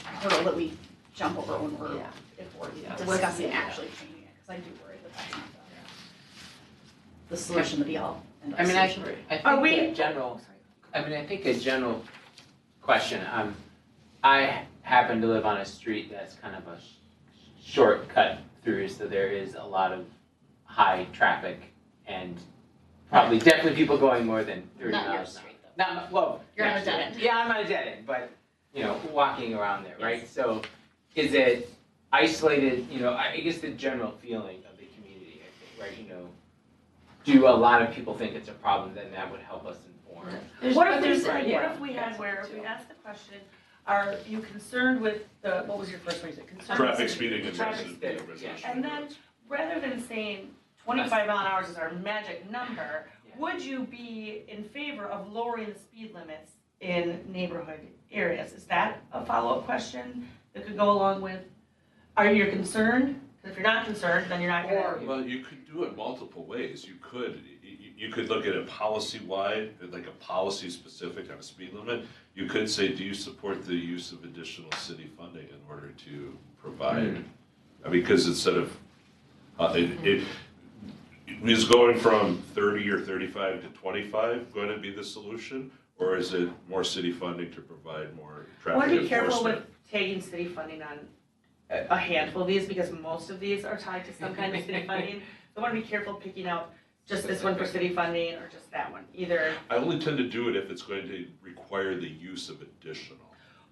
hurdle that we jump over when we're, Yeah. if we're Yeah. discussing Yeah. actually changing it, because I do worry that that's not the solution to be all. end all I mean, I solution. Are we- think I think a general question, I happen to live on a street that's kind of a shortcut through, so there is a lot of high traffic and probably definitely people going more than 30 Not your miles an hour. street, though. Not, well, You're on a yes, dead end. Yeah, I'm on a dead end, but, walking around there, right? So is it isolated, I guess the general feeling of the community, I think, right, do a lot of people think it's a problem, then that would help us inform. What if but we there's- said, yeah. what if we had where, if we asked the question, are you concerned with what was your first one, you said concerned? with Traffic the- speeding and traffic resident, speeding. residential. And then, rather than saying 25 mile an hour is our magic number, Yeah. would you be in favor of lowering the speed limits in neighborhood areas? Is that a follow-up question that could go along with, are you concerned? 'Cause if you're not concerned, then you're not gonna. Well, you could do it multiple ways. You could look at it policy-wide, like a policy specific on a speed limit. You could say, do you support the use of additional city funding in order to provide? Because instead of, is going from 30 or 35 to 25 going to be the solution? Or is it more city funding to provide more I traffic want to be careful enforcement? with taking city funding on a handful of these, because most of these are tied to some kind of city funding. So I want to be careful picking out just this one for city funding or just that one, either. I only tend to do it if it's going to require the use of additional.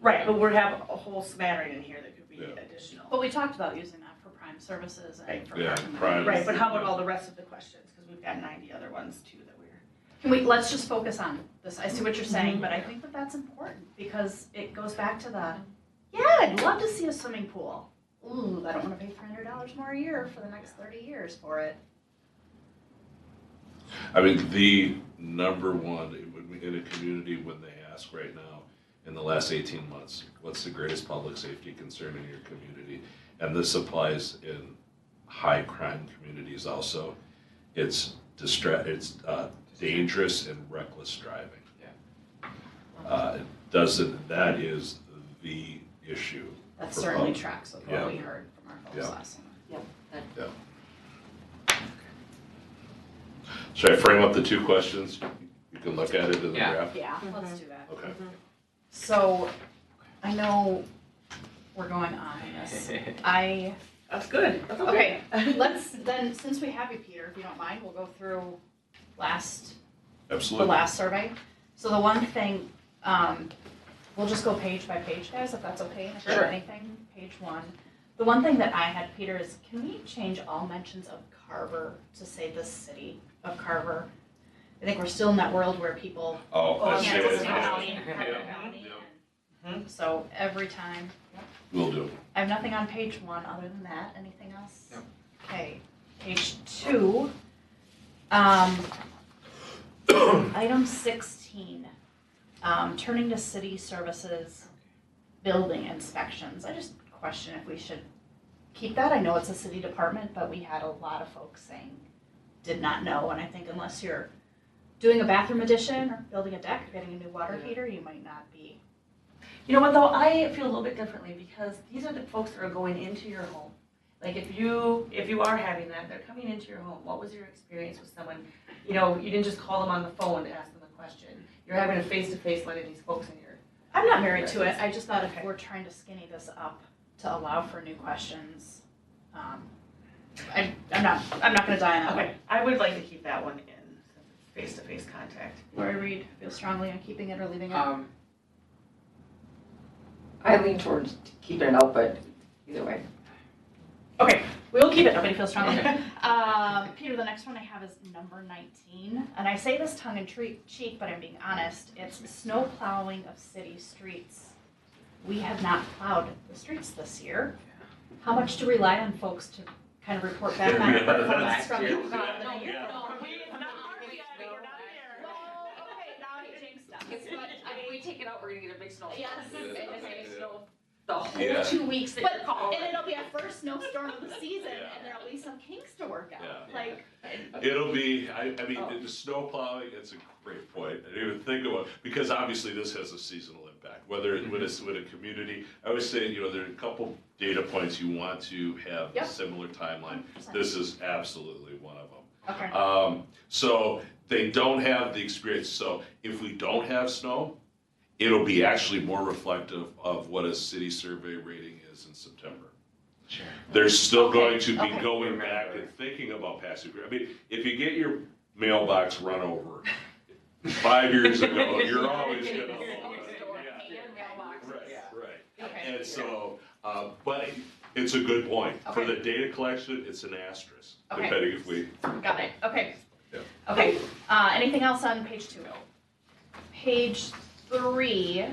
Right, but we have a whole smattering in here that could be Yeah. additional. But we talked about using that for prime services and for Yeah, parking lot. prime. Right, but how about all the rest of the questions, because we've got 90 other ones too that we're. Can we, let's just focus on this, I see what you're saying, but I think that that's important, because it goes back to the, yeah, I'd love to see a swimming pool. Ooh, I don't wanna pay $300 more a year for the next 30 years for it. I mean, the number one, in a community when they ask right now, in the last 18 months, what's the greatest public safety concern in your community? And this applies in high crime communities also. It's dangerous and reckless driving. That is the issue. That for certainly public. tracks with Yeah. what we heard from our folks Yeah. last summer. Should I frame up the two questions? You can look at it in the Yeah. graph. Yeah, let's do that. Okay. So, I know we're going on this. That's good, that's okay. Okay, let's then, since we have you, Peter, if you don't mind, we'll go through the Absolutely. last survey. So the one thing, we'll just go page by page, guys, if that's okay. If there's Sure. anything, page one. The one thing that I had, Peter, is can we change all mentions of Carver to say the city of Carver? I think we're still in that world where people Oh, go that's Kansas it. City Yeah. County, Carver County, and so every time. Will do. I have nothing on page one other than that. Anything else? No. Okay, page two. Item 16, turning to city services, building inspections. I just question if we should keep that. I know it's a city department, but we had a lot of folks saying did not know. And I think unless you're doing a bathroom addition or building a deck, getting a new water heater, you might not be. You know what though, I feel a little bit differently because these are the folks that are going into your home. Like if you are having that, they're coming into your home. What was your experience with someone? You know, you didn't just call them on the phone to ask them a question. You're having a face-to-face letting these folks in your. I'm not married to it. I just thought if we're trying to skinny this up, to allow for new questions. I'm not gonna die on that one. Okay, I would like to keep that one in, since it's face-to-face contact. Lori Reed, feel strongly on keeping it or leaving it? I lean towards keeping it out, but either way. Okay, we will keep it, nobody feels strongly. Peter, the next one I have is number 19, and I say this tongue in cheek, but I'm being honest. It's snow plowing of city streets. We have not plowed the streets this year. How much do we rely on folks to kind of report back on performance from the year? No, we have not, we're not there. Well, okay, now I jinxed us. It's not, if we take it out, we're gonna get a big snow. Yes. And it's gonna snow the whole Yeah. 2 weeks that But, you're calling. and it'll be our first snowstorm of the season, Yeah. and there'll be some kinks to work out, Yeah. like. It'll be, I mean, the snow plowing, it's a great point. I didn't even think about, because obviously this has a seasonal impact, whether when it's with a community. I always say, there are a couple data points you want to have a Yep. similar timeline. 100%. This is absolutely one of them. Okay. So they don't have the experience. So if we don't have snow, it'll be actually more reflective of what a city survey rating is in September. Sure. They're still Okay, going to be okay. going back and thinking about passing. I mean, if you get your mailbox run over 5 years ago, you're always gonna. Right. Okay. And so, but it's a good point. For Okay. the data collection, it's an asterisk, Okay. depending if we. Got it, okay. Yeah. Okay, anything else on page 2? Page 3,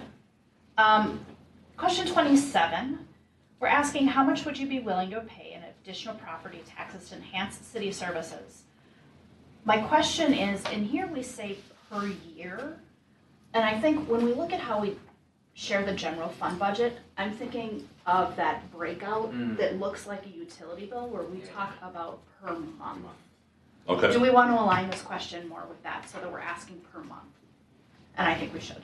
question 27. We're asking, how much would you be willing to pay in additional property taxes to enhance city services? My question is, in here we say per year, and I think when we look at how we share the general fund budget, I'm thinking of that breakout that looks like a utility bill where we talk about per month. Okay. Do we want to align this question more with that so that we're asking per month? And I think we should.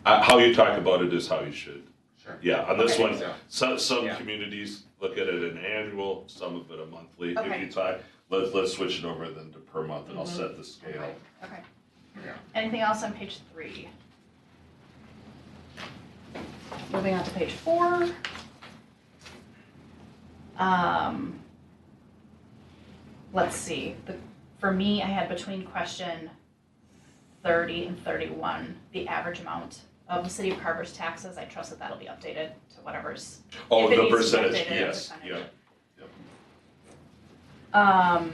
How you talk about it is how you should. Sure. Yeah, on this Okay. one, some Yeah. communities look at it an annual, some of it a monthly. Okay. If you talk, let's switch it over then to per month, and I'll set the scale. Okay, okay. Yeah. Anything else on page 3? Moving on to page 4. Let's see, for me, I had between question 30 and 31, the average amount of the city of Carver's taxes. I trust that that'll be updated to whatever's. Oh, if it the needs to be percentage, updated, yes, percentage. yeah.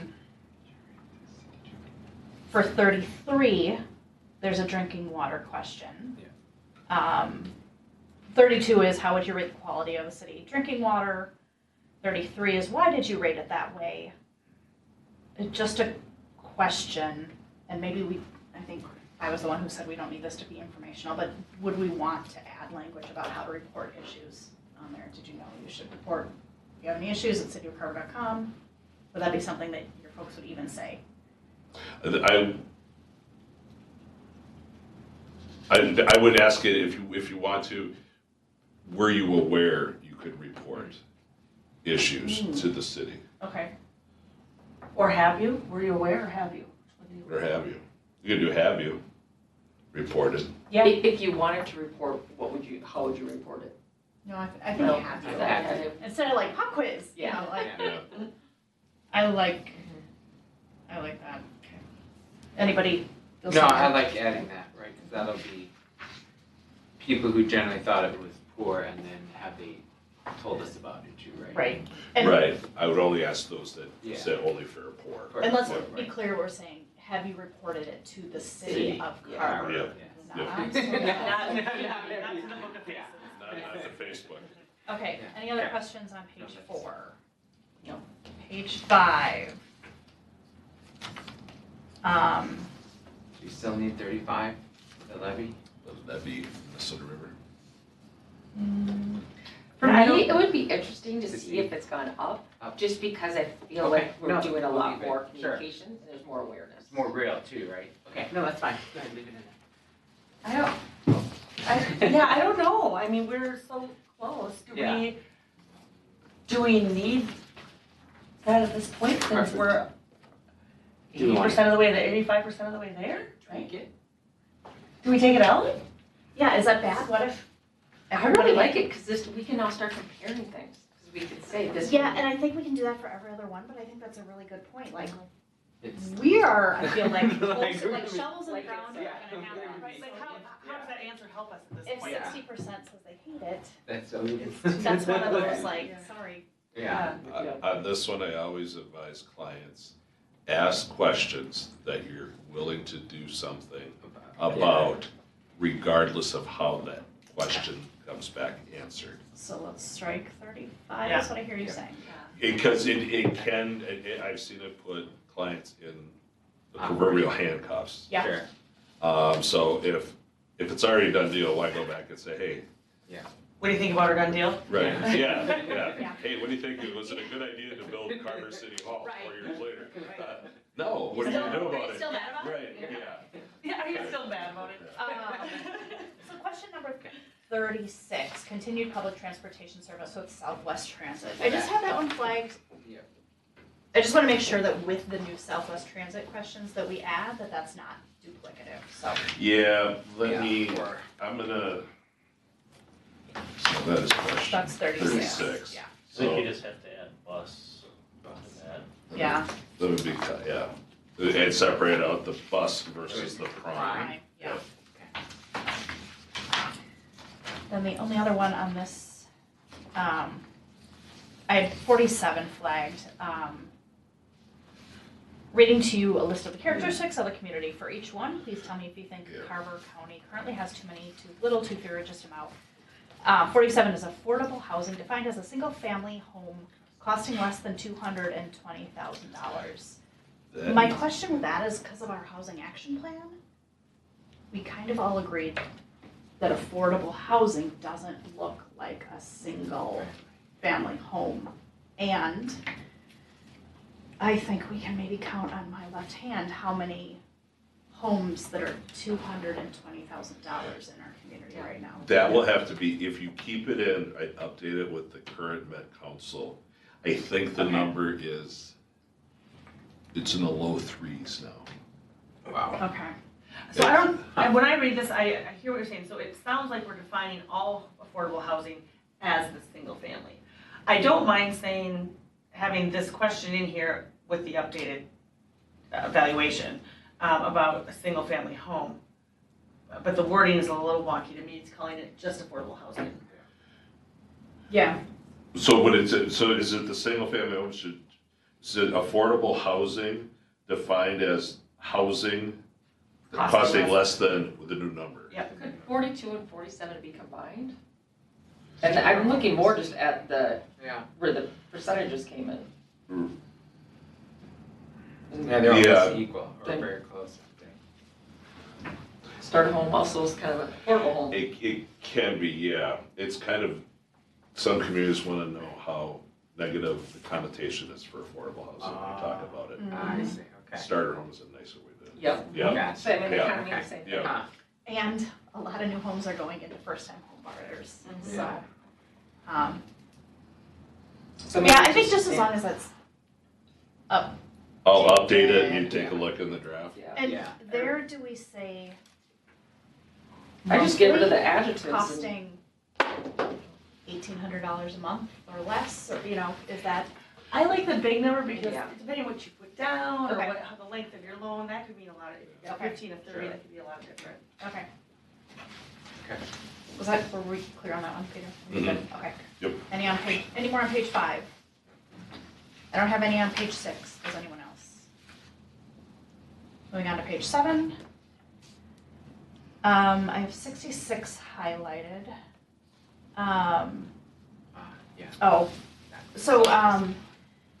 For 33, there's a drinking water question. 32 is how would you rate the quality of a city drinking water? 33 is why did you rate it that way? Just a question, and maybe I think I was the one who said we don't need this to be informational, but would we want to add language about how to report issues on there? Did you know you should report if you have any issues at cityofcarver.com? Would that be something that your folks would even say? I would ask it if you want to, were you aware you could report issues to the city, Okay. Or have you? Were you aware or have you? or have you? You can do have you reported. Yeah. If you wanted to report, how would you report it? No, I think No, you have to. Have to. Instead of like pop quiz, you Yeah. know, like, Yeah. I like that. Okay. Anybody? feel No, something? I like adding that, right, because that'll be people who generally thought it was poor and then have they told us about it too, right? Right. And, Right, I would only ask those that Yeah. said only fair poor. and let's Right. be clear, we're saying, have you reported it to the city City. of Yeah. Carver? Yeah. Not Yeah. to the- Not to the book of faces. Not to Facebook. Okay, Yeah. any other Okay. questions on page that's- 4? No. Page 5. Do you still need 35, the levy? Would that be Minnesota River? For I me, it would be interesting to To see see. if it's gone up, Up. just because I feel Okay. like we're No, doing a we'll lot leave it. more Sure. communications and there's more awareness. It's more real too, right? Okay, no, that's fine, go ahead, leave it in there. I don't know. I mean, we're so close. Yeah. Do we need that at this point since Perfect. we're Do we want 80% of the way there, 85% of the way there? Tweak it? Do we take it out? Yeah, is that bad? What if I everybody. really like it, cause we can now start comparing things, cause we can say this. Yeah, and I think we can do that for every other one, but I think that's a really good point, like, It's, we are, I feel like, Like, close, we're like gonna be- shovels in the like ground are it's- gonna yeah, happen. we're gonna Right, be- like how does that answer help us at this If point? 60% says they hate it, that's so. that's one of those like, sorry. Yeah. On this one, I always advise clients, ask questions that you're willing to do something about, regardless of how that question comes back answered. So let's strike 35, Yeah. is what I hear you saying. Because it can, I've seen it put clients in the proverbial handcuffs. Yeah. Sure. So if it's already a done deal, why go back and say, hey, What do you think about our done deal? right, yeah, Yeah. hey, what do you think, was it a good idea to build Carver City Hall 4 Right. years later? No, what are you gonna do about it? Still mad about it? Right, yeah. Yeah, are you still mad about it? So question number 36, continued public transportation service, so it's Southwest Transit. I just have that one flagged. Yeah. I just wanna make sure that with the new Southwest Transit questions that we add, that's not duplicative, so. Yeah, let Yeah, me, or- I'm gonna, so that is question That's 36. 36. Yeah. I think So you just have to add bus to that. Yeah. that would be, yeah, and separate out the bus versus the prime. Fine, yeah. Then the only other one on this, I had 47 flagged. Reading to you a list of the characteristics of the community. For each one, please tell me if you think Yeah. Carver County currently has too many, too little, too few, or just amount. 47 is affordable housing defined as a single-family home costing less than $220,000. That- My question with that is because of our housing action plan, we kind of all agreed that affordable housing doesn't look like a single family home. And I think we can maybe count on my left hand how many homes that are $220,000 in our community right now. That will have to be, if you keep it in, I update it with the current Met Council. I think the Okay. number is, it's in the low threes now. Wow. Okay. So when I read this, I hear what you're saying, so it sounds like we're defining all affordable housing as the single family. I don't mind saying, having this question in here with the updated valuation about a single family home. But the wording is a little wonky to me, it's calling it just affordable housing. Yeah. So what is it, so is it the single family home is it affordable housing defined as housing costing less than the new number? Yep. Could 42 and 47 be combined? And I'm looking more just at where the percentages came in. Yeah, they're Yeah. almost equal, or Then- very close, I think. Starter home also is kind of an affordable home. It can be, yeah. It's kind of, some communities want to know how negative the connotation is for affordable housing when we talk about it. I see, okay. Starter home is a nicer way to. Yep. Yeah, Gotcha. Same, and they Yeah. kind of mean the same thing. Yeah. Huh. And a lot of new homes are going into first-time home buyers, Mhm. so. So Yeah, I maybe think just as say- long as it's up. I'll update it and you take a look in the draft. Yeah. And Yeah. there do we say I just get rid of the monthly adjectives. and- costing $1,800 a month or less, or, is that, I like the big number because Yeah. depending on what you put down or Okay. how the length of your loan, that could mean a lot of, if you got Okay. 15 or 30, that could be a lot different. okay. Okay. Were we clear on that one, Peter? We Mhm. good? Okay. Yep. Any more on page 5? I don't have any on page 6, does anyone else? Moving on to page 7. I have 66 highlighted. Yeah. Oh, so,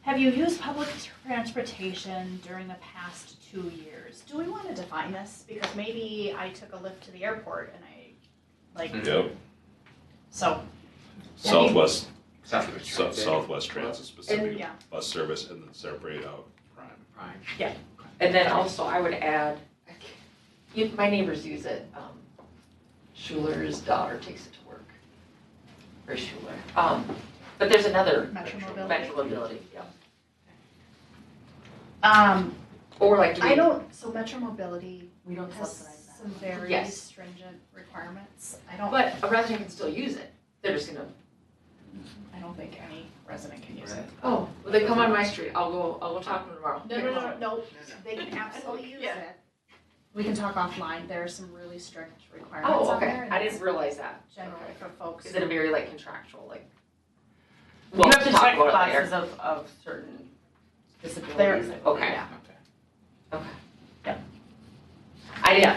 have you used public transportation during the past 2 years? Do we want to define this? Because maybe I took a lift to the airport and Yep, so, Southwest, Southwest Transit. Southwest Transit specific yeah. bus service and then separate out prime. Prime. And then also I would add, my neighbors use it, Schuler's daughter takes it to work. Or Schuler. But there's another. Metro Mobility. Metro Mobility, yeah. Or like, do I we, don't, so Metro Mobility we don't has subsidize that. some very Yes. stringent requirements. I don't, But a resident can still use it. They're just gonna, I don't think any resident can use it. oh, well, they come on my street. I'll go talk to them tomorrow. No, they can absolutely use Yeah. it. We can talk offline, there are some really strict requirements Oh, on there. okay. and I it's didn't realize that. Generally for folks. Is it a very like contractual, like? You have to talk check about it later. classes of certain There- disabilities. I believe. Okay. Yeah. Okay. Yeah.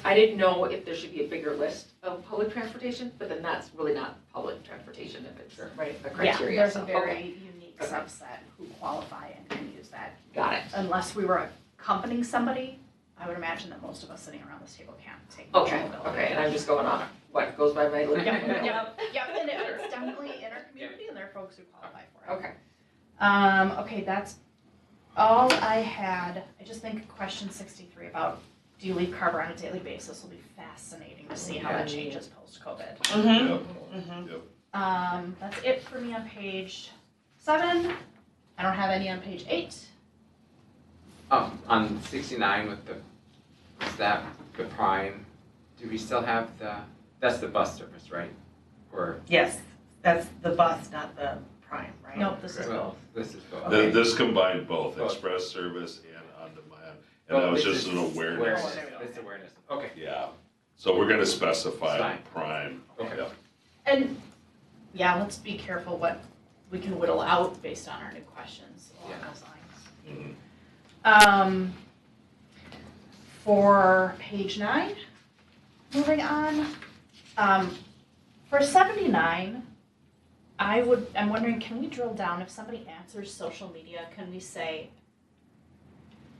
I didn't know if there should be a bigger list of public transportation, but then that's really not public transportation if it's Right. a Yeah, criteria, there's so, a okay, very unique Okay. subset who qualify and can use that. got it. Unless we were accompanying somebody, I would imagine that most of us sitting around this table can't take Okay, mobility. okay, and I'm just going off what goes by my living Yep, room. yep, yep, and it's definitely in our community and there are folks who qualify for it. Okay, Okay, that's all I had. I just think question 63 about do you leave Carver on a daily basis will be fascinating to see how that changes post-COVID. Mm-hmm, Yep. mm-hmm. That's it for me on page 7. I don't have any on page 8. On 69 with the prime, do we still have that's the bus service, right? Or? Yes, that's the bus, not the prime, right? Nope, this is Well, both. this is both. Th- This combined both Both. express service and on demand, and that was just an awareness. It's awareness, okay. Yeah, so we're gonna specify Fine. prime. Okay. Yep. And yeah, let's be careful what we can whittle out based on our new questions along Yeah. those lines. Mhm. For page 9, moving on, for 79, I'm wondering, can we drill down, if somebody answers social media, can we say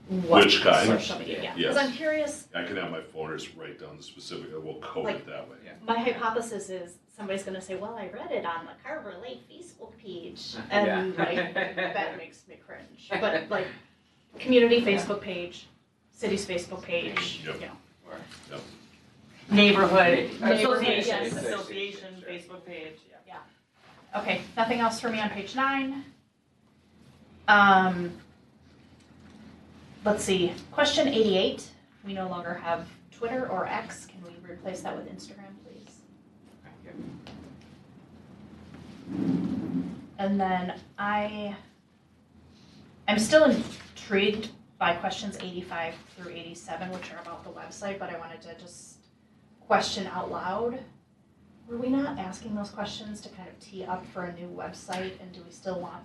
what Which kind? social media, yeah, because Yes. I'm curious, I can have my phoners write down the specific, and we'll code Like- it that way. my hypothesis is somebody's gonna say, well, I read it on the Carver Lake Facebook page, Yeah. and like, that makes me cringe, but like, community Facebook page, city's Facebook page, you Yep. know. Neighborhood, Neighborhood, association, yes. association, Sure. Facebook page, yeah. Okay, nothing else for me on page 9. Let's see, question 88, we no longer have Twitter or X, can we replace that with Instagram, please? And then I'm still intrigued by questions 85 through 87, which are about the website, but I wanted to just question out loud. Were we not asking those questions to kind of tee up for a new website, and do we still want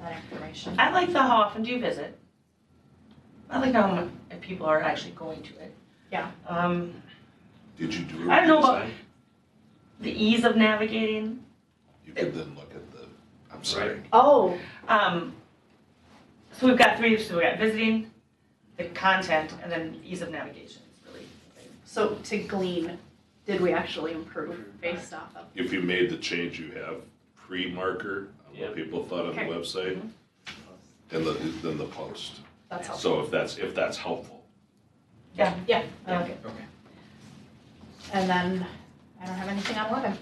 that information? I like the how often do you visit? I like how many people are actually going to it. Yeah. Did you do a I don't know about- redesign? The ease of navigating, You could then look at the, I'm sorry. Oh, so we've got 3, so we got visiting, the content, and then ease of navigation is really. so to glean, did we actually improve based off of? If you made the change, you have pre-marker on Yeah. what people thought on the Okay. website, and then the post. That's helpful. So if that's helpful. Yeah, I like it. Okay. And then, I don't have anything on 11.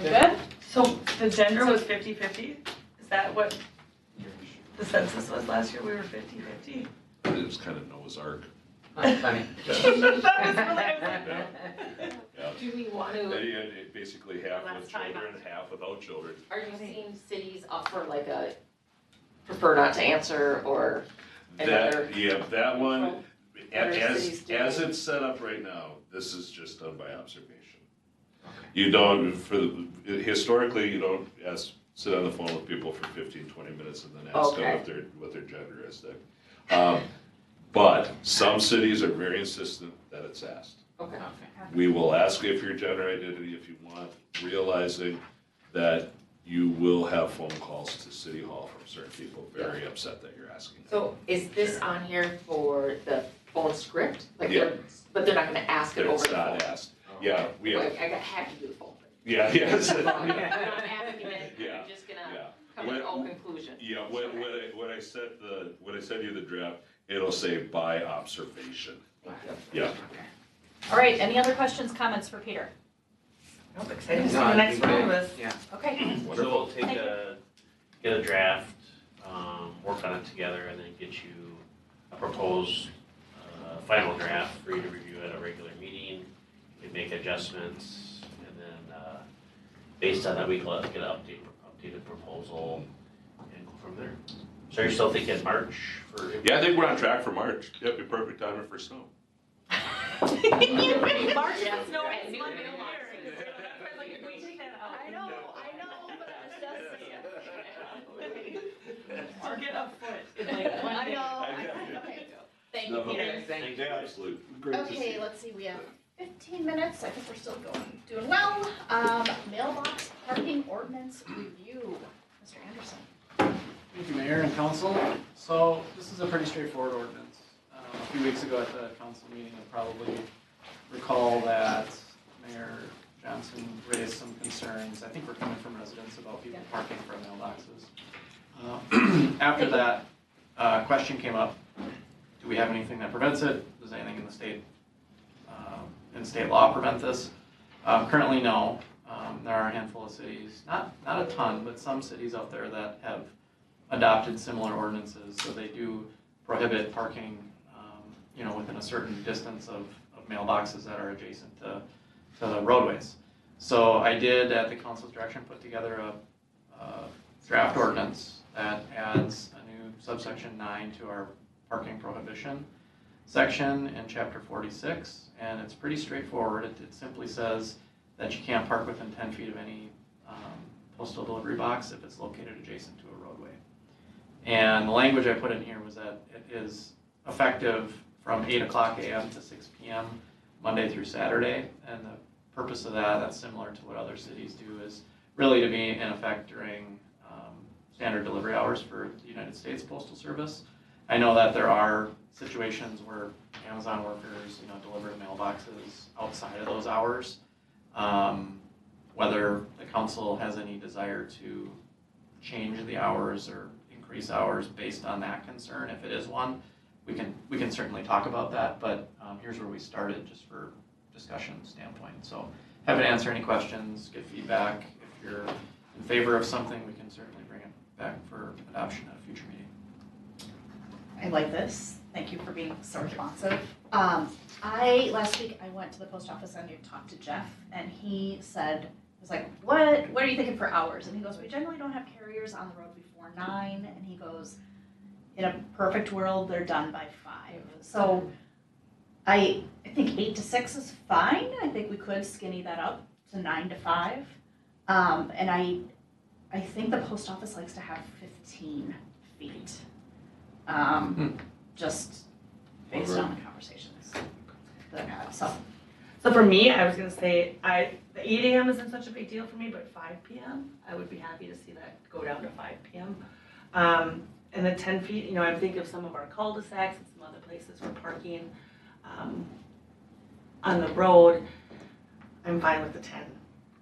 We good? So the gender was 50-50? Is that what the census was last year? We were 50-50? It was kind of Noah's Ark. Funny. That was really. Yeah. Do we want Then to, you had basically half with Last time. children, half without children. are you seeing cities offer like a prefer not to answer or another? That one, Other cities do. as it's set up right now, this is just done by observation. You don't, historically, you don't sit on the phone with people for 15, 20 minutes and then ask them Okay. what their gender is. But some cities are very insistent that it's asked. Okay. We will ask if your gender identity if you want, realizing that you will have phone calls to City Hall from certain people very upset that you're asking. that. So is this on here for the phone script? Like Yeah. but they're not gonna ask it over It's the phone? not asked. Yeah, we have, Like, I have to do the phone. yeah, yes. You're not asking it, Yeah, you're just gonna yeah. come to your own conclusion. Yeah, when I send you the draft, it'll say by observation. Thank you. Yeah. All right, any other questions, comments for Peter? Nope, excited to see No, the I next think one of that- this. Yeah. Okay, So we'll Thank get a draft, work on it together, and then get you a proposed final draft for you to review at a regular meeting. We make adjustments, and then based on that, we can get an updated proposal and go from there. So you're still thinking March for? Yeah, I think we're on track for March. Yep, be perfect timing for snow. March is snow is Monday. Like, if we take that out. I know, but it's just. Or get a foot in like one I day. know, okay. Thank you, Peter. Thank you. Yeah, absolutely. Okay, let's see, we have 15 minutes, I think we're still doing well. Mailbox parking ordinance review, Mr. Anderson. Thank you, Mayor and Council. So this is a pretty straightforward ordinance. A few weeks ago at the council meeting, you probably recall that Mayor Johnson raised some concerns. I think we're coming from residents about people parking in front of mailboxes. After that question came up, do we have anything that prevents it? Does anything in the state law prevent this? Currently, no. There are a handful of cities, not a ton, but some cities out there that have adopted similar ordinances. So they do prohibit parking, within a certain distance of mailboxes that are adjacent to the roadways. So I did, at the council's direction, put together a draft ordinance that adds a new subsection 9 to our parking prohibition section in chapter 46, and it's pretty straightforward. It simply says that you can't park within 10 feet of any postal delivery box if it's located adjacent to a roadway. And the language I put in here was that it is effective from 8 o'clock a.m. to 6 p.m. Monday through Saturday, and the purpose of that's similar to what other cities do, is really to be in effect during standard delivery hours for the United States Postal Service. I know that there are situations where Amazon workers, deliver mailboxes outside of those hours. Whether the council has any desire to change the hours or increase hours based on that concern, if it is one, we can certainly talk about that. But here's where we started, just for discussion standpoint. So happy to answer any questions, get feedback. If you're in favor of something, we can certainly bring it back for adoption at a future meeting. I like this. Thank you for being so responsive. Last week I went to the post office and I talked to Jeff, and he said, I was like, what are you thinking for hours? And he goes, we generally don't have carriers on the road before 9. And he goes, in a perfect world, they're done by 5. So I think 8 to 6 is fine. I think we could skinny that up to 9 to 5. And I think the post office likes to have 15 feet. Just based on the conversations that I've had. So for me, I was gonna say, the 8 a.m. isn't such a big deal for me, but 5 p.m., I would be happy to see that go down to 5 p.m. And then 10 feet, I think of some of our cul-de-sacs and some other places for parking on the road, I'm fine with the 10.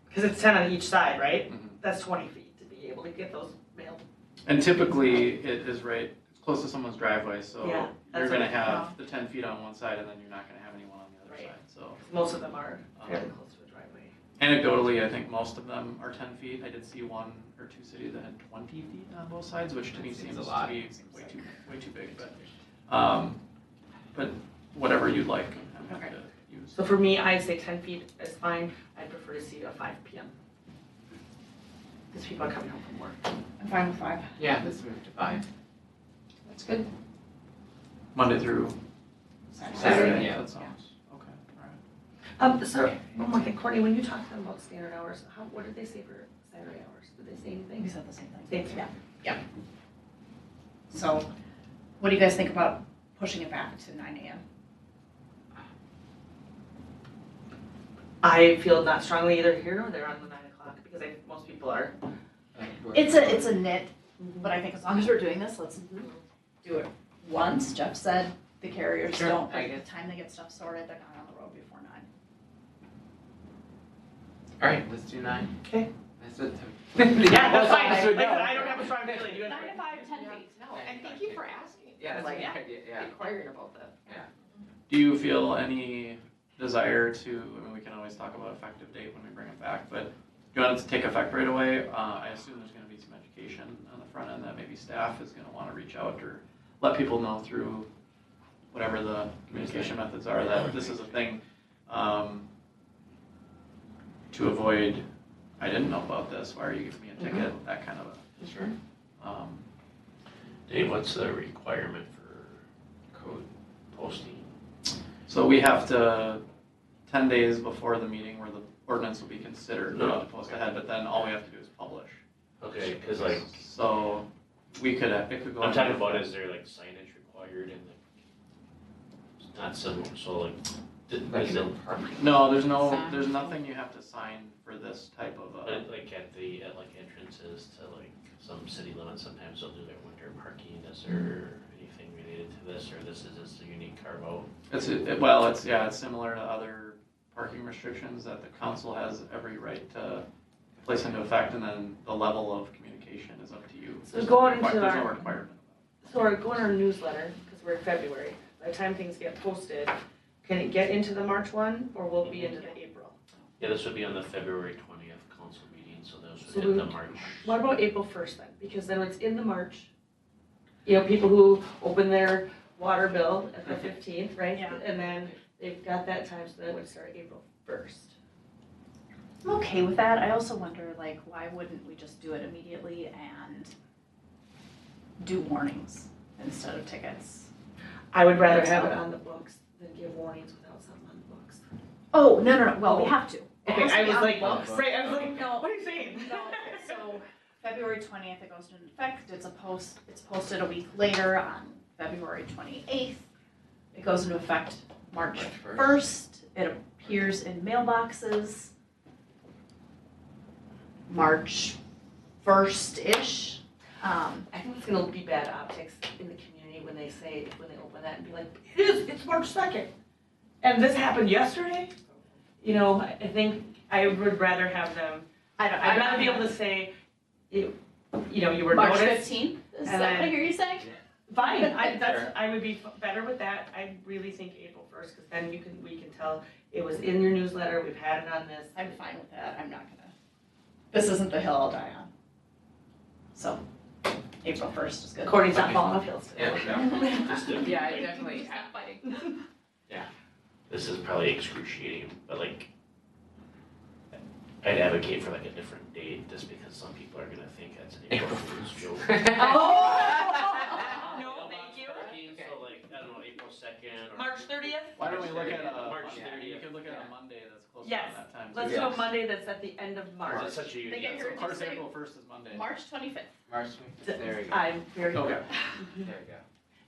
Because it's 10 on each side, right? Mm-hmm. That's 20 feet to be able to get those mailed. And typically, it is right close to someone's driveway, so Yeah, you're that's gonna what- have the 10 feet on one side, and then you're not gonna have anyone on the other Right. side, so. Most of them are fairly close to a driveway. Anecdotally, I think most of them are 10 feet. I did see 1 or 2 cities that had 20 feet on both sides, which to me Seems seems a to lot. be way too big, but whatever you'd like, I'm happy to use. So for me, I say 10 feet is fine. I'd prefer to see a 5 p.m. Because people are coming home from work. I'm fine with 5. Yeah, let's move to 5. That's good. Monday through Saturday, yeah. That sounds, okay, all right. So, one more thing, Courtney, when you talked to them about standard hours, what did they say for Saturday hours? Did they say We anything? said the same thing. Same thing. Yeah. So, what do you guys think about pushing it back to 9 a.m.? I feel not strongly either here nor there on the 9 o'clock because most people are. It's a nit, but I think as long as we're doing this, let's do it once. Jeff said the carriers Sure, don't, I by the get- time they get stuff sorted, they're not on the road before 9. All right, let's do 9. Okay. That's it. Yeah, that's fine. That's what- Like, I don't have a strong feeling. You guys 9 to 5, 10 feet. No, and thank you for asking. Yeah, that's Like, a good idea, yeah. inquiring about that. Do you feel any desire to, I mean, we can always talk about effective date when we bring it back, but do you want it to take effect right away? I assume there's gonna be some education on the front end that maybe staff is gonna wanna reach out or let people know through whatever the communication methods are, that this is a thing, to avoid, I didn't know about this, why are you giving me a ticket, that kind of a. Sure. Dave, what's the requirement for code posting? So we have to, 10 days before the meeting where the ordinance will be considered, we No. have to post ahead, but then all we have to do is publish. Okay, cause like, So we could, it could go. I'm talking into about, effect. is there like signage required and like, it's not similar, so like, Like is no it, parking. No, there's nothing you have to sign for this type of, like at like entrances to like some city limits, sometimes they'll do their winter parking, is there anything related to this, or this is just a unique carve out? it's similar to other parking restrictions that the council has every right to place into effect, and then the level of communication is up to you. So There's going no into there's no our- requirement. So our, go in our newsletter, because we're in February, by the time things get posted, can it get into the March one, or will it be into the April? Yeah, this would be on the February 20th council meeting, so those So would hit we- the March. What about April first then? Because then it's in the March. You know, people who open their water bill at the 15th, right? Yeah. And then they've got that time, so then it would start April 1st. I'm okay with that. I also wonder, like, why wouldn't we just do it immediately and do warnings instead of tickets? I would rather have it on the books than give warnings without something on the books. Oh, no, well, we have to. It Okay, has to I be was on the like, books. right, I was like, No. what are you saying? No, so February 20th, it goes into effect, it's posted a week later on February 28th. It goes into effect March March 1st, it appears in mailboxes March 1st-ish. I think it's gonna be bad optics in the community when they say, when they open that and be like, it's March 2nd. And this happened yesterday? You know, I think I would rather have them, I'd rather be able to say, you know, you were March noticed. 15th, is and that what then- you're saying? Fine, I would be better with that. I really think April 1st, because then we can tell it was in your newsletter, we've had it on this. I'm fine with that, I'm not gonna, this isn't the hill I'll die on. So, April 1st is good. According to not falling off hills. Just to- Yeah, I definitely. Stop fighting. This is probably excruciating, but like, I'd advocate for like a different date, just because some people are gonna think that's an April Fool's joke. No, thank you. So like, I don't know, April 2nd or. March 30th? Why don't we look at March you 30th. could look at a Monday that's close Yes. around that time. Let's do a Monday that's at the end of March. It's such a They unique. get your- Of course, April 1st is Monday. March 25th. March 25th. There we go. I'm very good. Okay. There we go.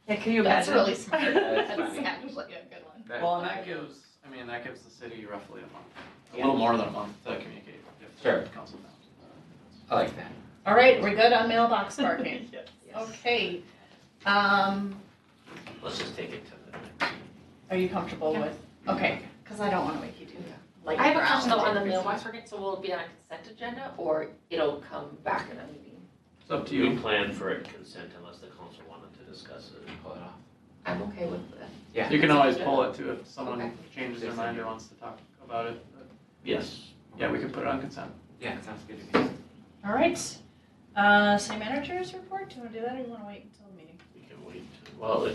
Yeah, can you That's imagine? really smart. That's That's funny. actually a good one. Well, and that gives the city roughly a month, a little more than a month to communicate. If Sure. Council knows. I like that. All right, we're good on mailbox parking. Yes. Okay. Let's just take it to the next. Are you comfortable with, okay, because I don't want to make you do like. I have a question though on the mailbox market, so will it be on a consent agenda or it'll come back in a meeting? It's up to We you. plan for it consent unless the council wanted to discuss it. Pull it off. I'm okay with that. Yeah. You can always pull it too if someone Okay. changes their mind or wants to talk about it. Yes. Yeah, we could put it on consent. Yeah, sounds good to me. All right. City managers report, do you want to do that or you want to wait until the meeting? We can wait. Well,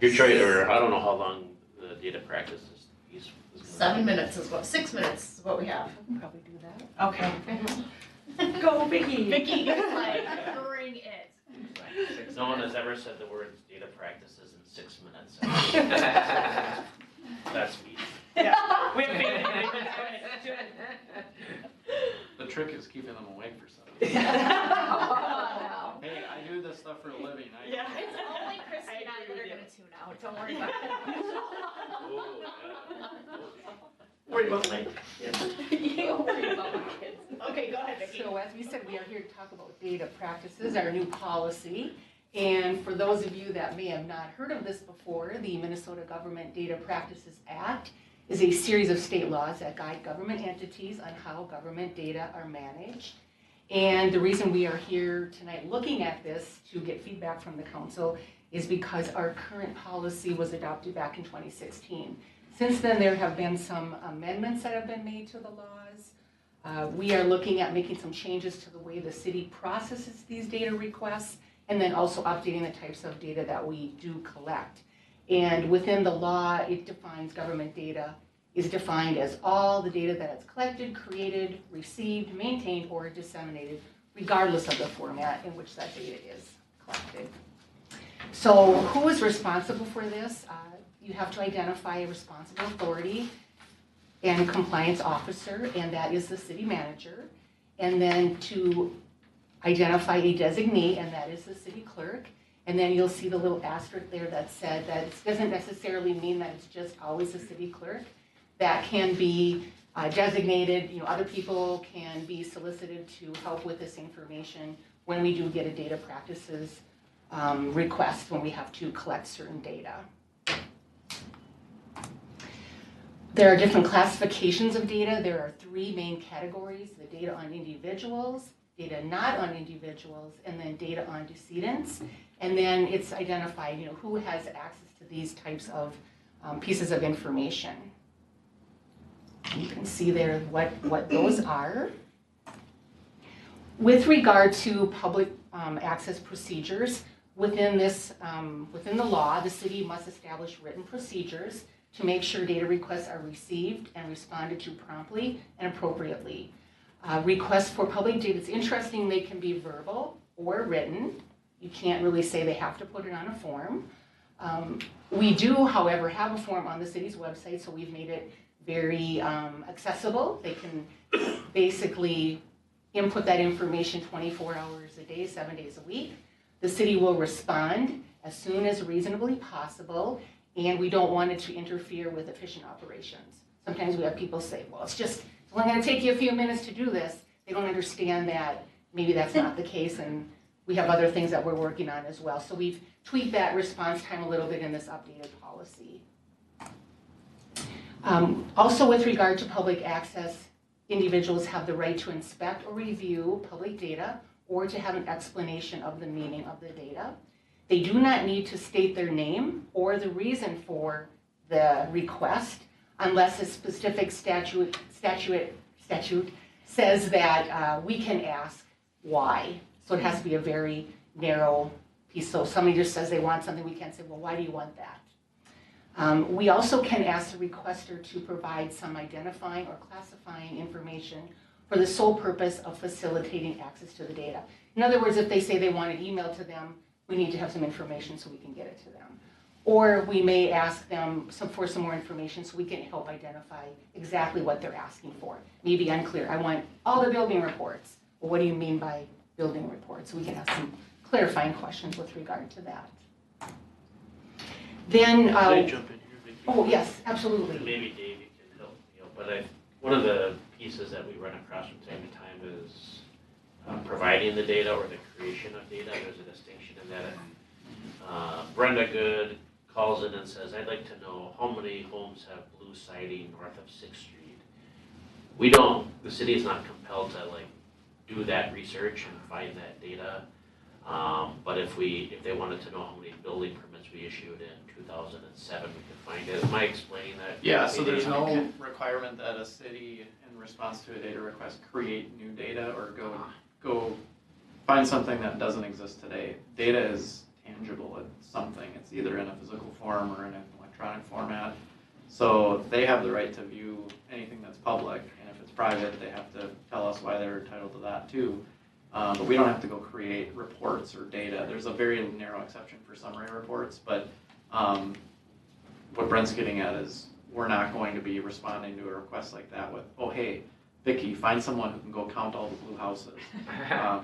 your choice, or I don't know how long the data practice is gonna 7 be. minutes is what, 6 minutes is what we have. Probably do that. Okay. Go Vicky. Vicky is like, bring it. No one has ever said the words data practices in 6 minutes. That's me. Yeah. We have faith. The trick is keeping them awake for 7. Wow. Hey, I do this stuff for a living. Yeah. It's only Christy and I that are gonna tune out, don't worry about Oh, yeah. Worry about my it. You don't worry about my kids. Okay, go ahead, Vicky. So as we said, we are here to talk about data practices, our new policy. And for those of you that may have not heard of this before, the Minnesota Government Data Practices Act is a series of state laws that guide government entities on how government data are managed. And the reason we are here tonight looking at this to get feedback from the council is because our current policy was adopted back in 2016. Since then, there have been some amendments that have been made to the laws. We are looking at making some changes to the way the city processes these data requests, and then also updating the types of data that we do collect. And within the law, it defines government data is defined as all the data that is collected, created, received, maintained, or disseminated, regardless of the format in which that data is collected. So who is responsible for this? You have to identify a responsible authority and compliance officer, and that is the city manager. And then to identify a designee, and that is the city clerk. And then you'll see the little asterisk there that said that it doesn't necessarily mean that it's just always the city clerk. That can be designated, other people can be solicited to help with this information when we do get a data practices request, when we have to collect certain data. There are different classifications of data. There are 3 main categories: the data on individuals, data not on individuals, and then data on decedents. And then it's identified, who has access to these types of pieces of information. You can see there what those are. With regard to public access procedures, within the law, the city must establish written procedures to make sure data requests are received and responded to promptly and appropriately. Requests for public data, it's interesting, they can be verbal or written. You can't really say they have to put it on a form. We do, however, have a form on the city's website, so we've made it very accessible. They can basically input that information 24 hours a day, 7 days a week. The city will respond as soon as reasonably possible, and we don't want it to interfere with efficient operations. Sometimes we have people say, well, it's only going to take you a few minutes to do this. They don't understand that maybe that's not the case, and we have other things that we're working on as well. So we've tweaked that response time a little bit in this updated policy. Also, with regard to public access, individuals have the right to inspect or review public data or to have an explanation of the meaning of the data. They do not need to state their name or the reason for the request unless a specific statute says that we can ask why. So it has to be a very narrow piece. So if somebody just says they want something, we can't say, well, why do you want that? We also can ask the requester to provide some identifying or classifying information for the sole purpose of facilitating access to the data. In other words, if they say they want it emailed to them, we need to have some information so we can get it to them. Or we may ask them for some more information so we can help identify exactly what they're asking for. Maybe unclear, I want all the building reports. Well, what do you mean by building reports? So we can ask some clarifying questions with regard to that. Then, Can I jump in here, Vicki? oh yes, absolutely. And maybe Dave, you can help me out, but one of the pieces that we run across from time to time is providing the data or the creation of data. There's a distinction in that. Brenda Good calls in and says, I'd like to know how many homes have blue siding north of 6th Street. The city is not compelled to do that research and find that data. But if they wanted to know how many building permits we issued in 2007, we could find it. Am I explaining that? Yeah, so there's no requirement that a city, in response to a data request, create new data or go find something that doesn't exist today. Data is tangible. It's something. It's either in a physical form or in an electronic format. So they have the right to view anything that's public, and if it's private, they have to tell us why they're entitled to that too. But we don't have to go create reports or data. There's a very narrow exception for summary reports, but what Brent's getting at is we're not going to be responding to a request like that with, oh, hey, Vicki, find someone who can go count all the blue houses,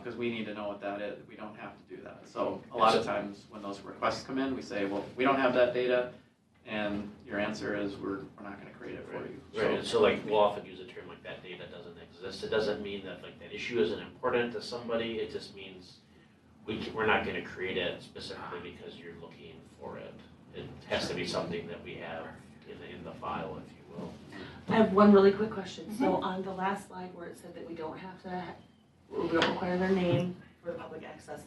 because we need to know what that is. We don't have to do that. So a lot of times when those requests come in, we say, well, we don't have that data, and your answer is we're not going to create it for you. Right, so we'll often use a term like that data doesn't exist. It doesn't mean that that issue isn't important to somebody. It just means we're not going to create it specifically because you're looking for it. It has to be something that we have in the file, if you will. I have one really quick question. So on the last slide where it said that we don't require their name for the public access,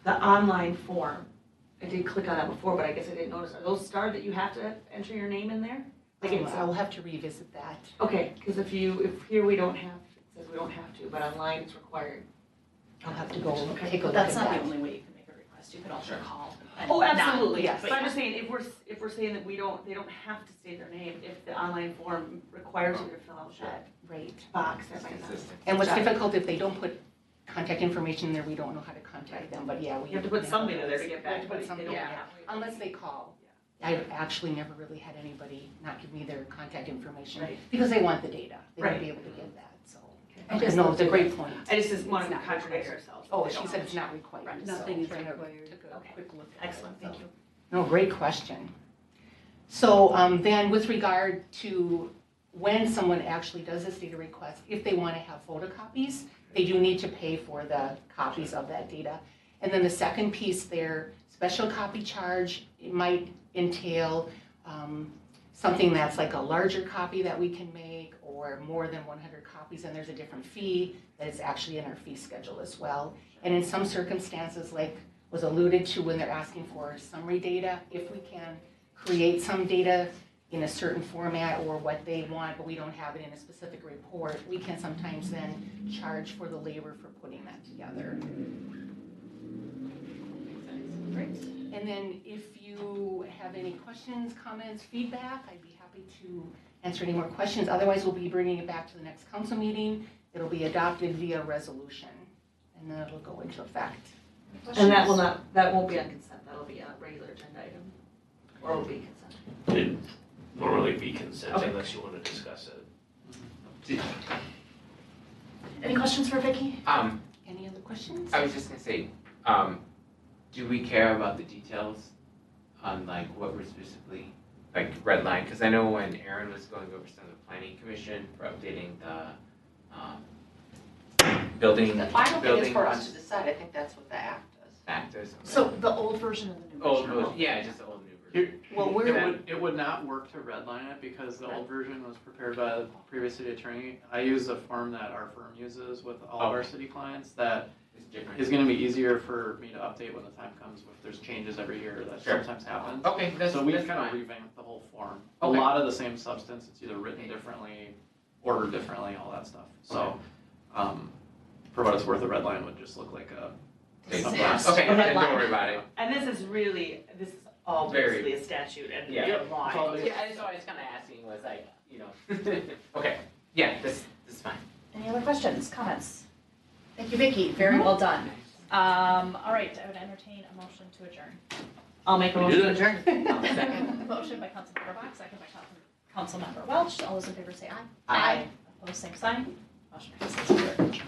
the online form, I did click on that before, but I guess I didn't notice. Are those starred that you have to enter your name in there? I'll have to revisit that. Okay, because if here we don't have, it says we don't have to, but online it's required. I'll have to go Okay. take a But look at that's not that. the only way you can make a request. You could also call Oh, not- absolutely, yes. but I'm just saying, if we're saying that they don't have to state their name, if the online form requires you to fill out that Right. box, that might not. Consistent. And what's Yeah. difficult, if they don't put contact information in there, we don't know how to contact them, but yeah, we. You have to put something in there to get You have back, to but put they something, don't yeah, have. unless they call. I've actually never really had anybody not give me their contact information, Right. because they want the data, they want to Right. be able to get that, so. Okay. No, it's a great point. I just want It's to not contradict required. ourselves. Oh, They she don't said have it's not required, so. Nothing is took a Okay. quick look at it, Excellent, so. thank you. No, great question. So then with regard to when someone actually does this data request, if they want to have photocopies, they do need to pay for the copies of that data. And then the second piece there, special copy charge, it might entail something that's like a larger copy that we can make or more than 100 copies, and there's a different fee that is actually in our fee schedule as well. And in some circumstances, like was alluded to when they're asking for summary data, if we can create some data in a certain format or what they want, but we don't have it in a specific report, we can sometimes then charge for the labor for putting that together. Great. And then if you have any questions, comments, feedback, I'd be happy to answer any more questions. Otherwise, we'll be bringing it back to the next council meeting. It'll be adopted via resolution, and then it'll go into effect. And that won't be on consent, that'll be a regular agenda item, or will be consent. It'd normally be consent Okay. unless you want to discuss it. Any questions for Vicki? Any other questions? I was just gonna say, do we care about the details on like what we're specifically, like red line? Because I know when Aaron was going over some of the planning commission for updating the, building. I don't think it's building for us to decide, I think that's what the act does. Factors. So the old version and the new Old version. version, yeah, just the old new version. Well, It would not work to redline it because the old version was prepared by the previous city attorney. I use a form that our firm uses with all of our city clients that It's different. is gonna be easier for me to update when the time comes if there's changes every year that Sure. sometimes happen. Okay, that's, So we've that's kind of fine. revamped the whole form. A Okay. lot of the same substance, it's either written differently, ordered differently, all that stuff. So, for what it's worth, a red line would just look like a. Okay, something. okay, Red then line. don't worry about it. And this is all Very- basically a statute and Yeah. law. Well, Yeah, I was always kind of asking was like, you know. Okay, yeah, this is fine. Any other questions, comments? Thank you, Vicki, very well done. All right, I would entertain a motion to adjourn. I'll make a We motion to did adjourn. Second. Motion by Councilmember Bach, second by Councilmember Welch. All those in favor say aye. Aye. Opposed, same sign. Motion passes.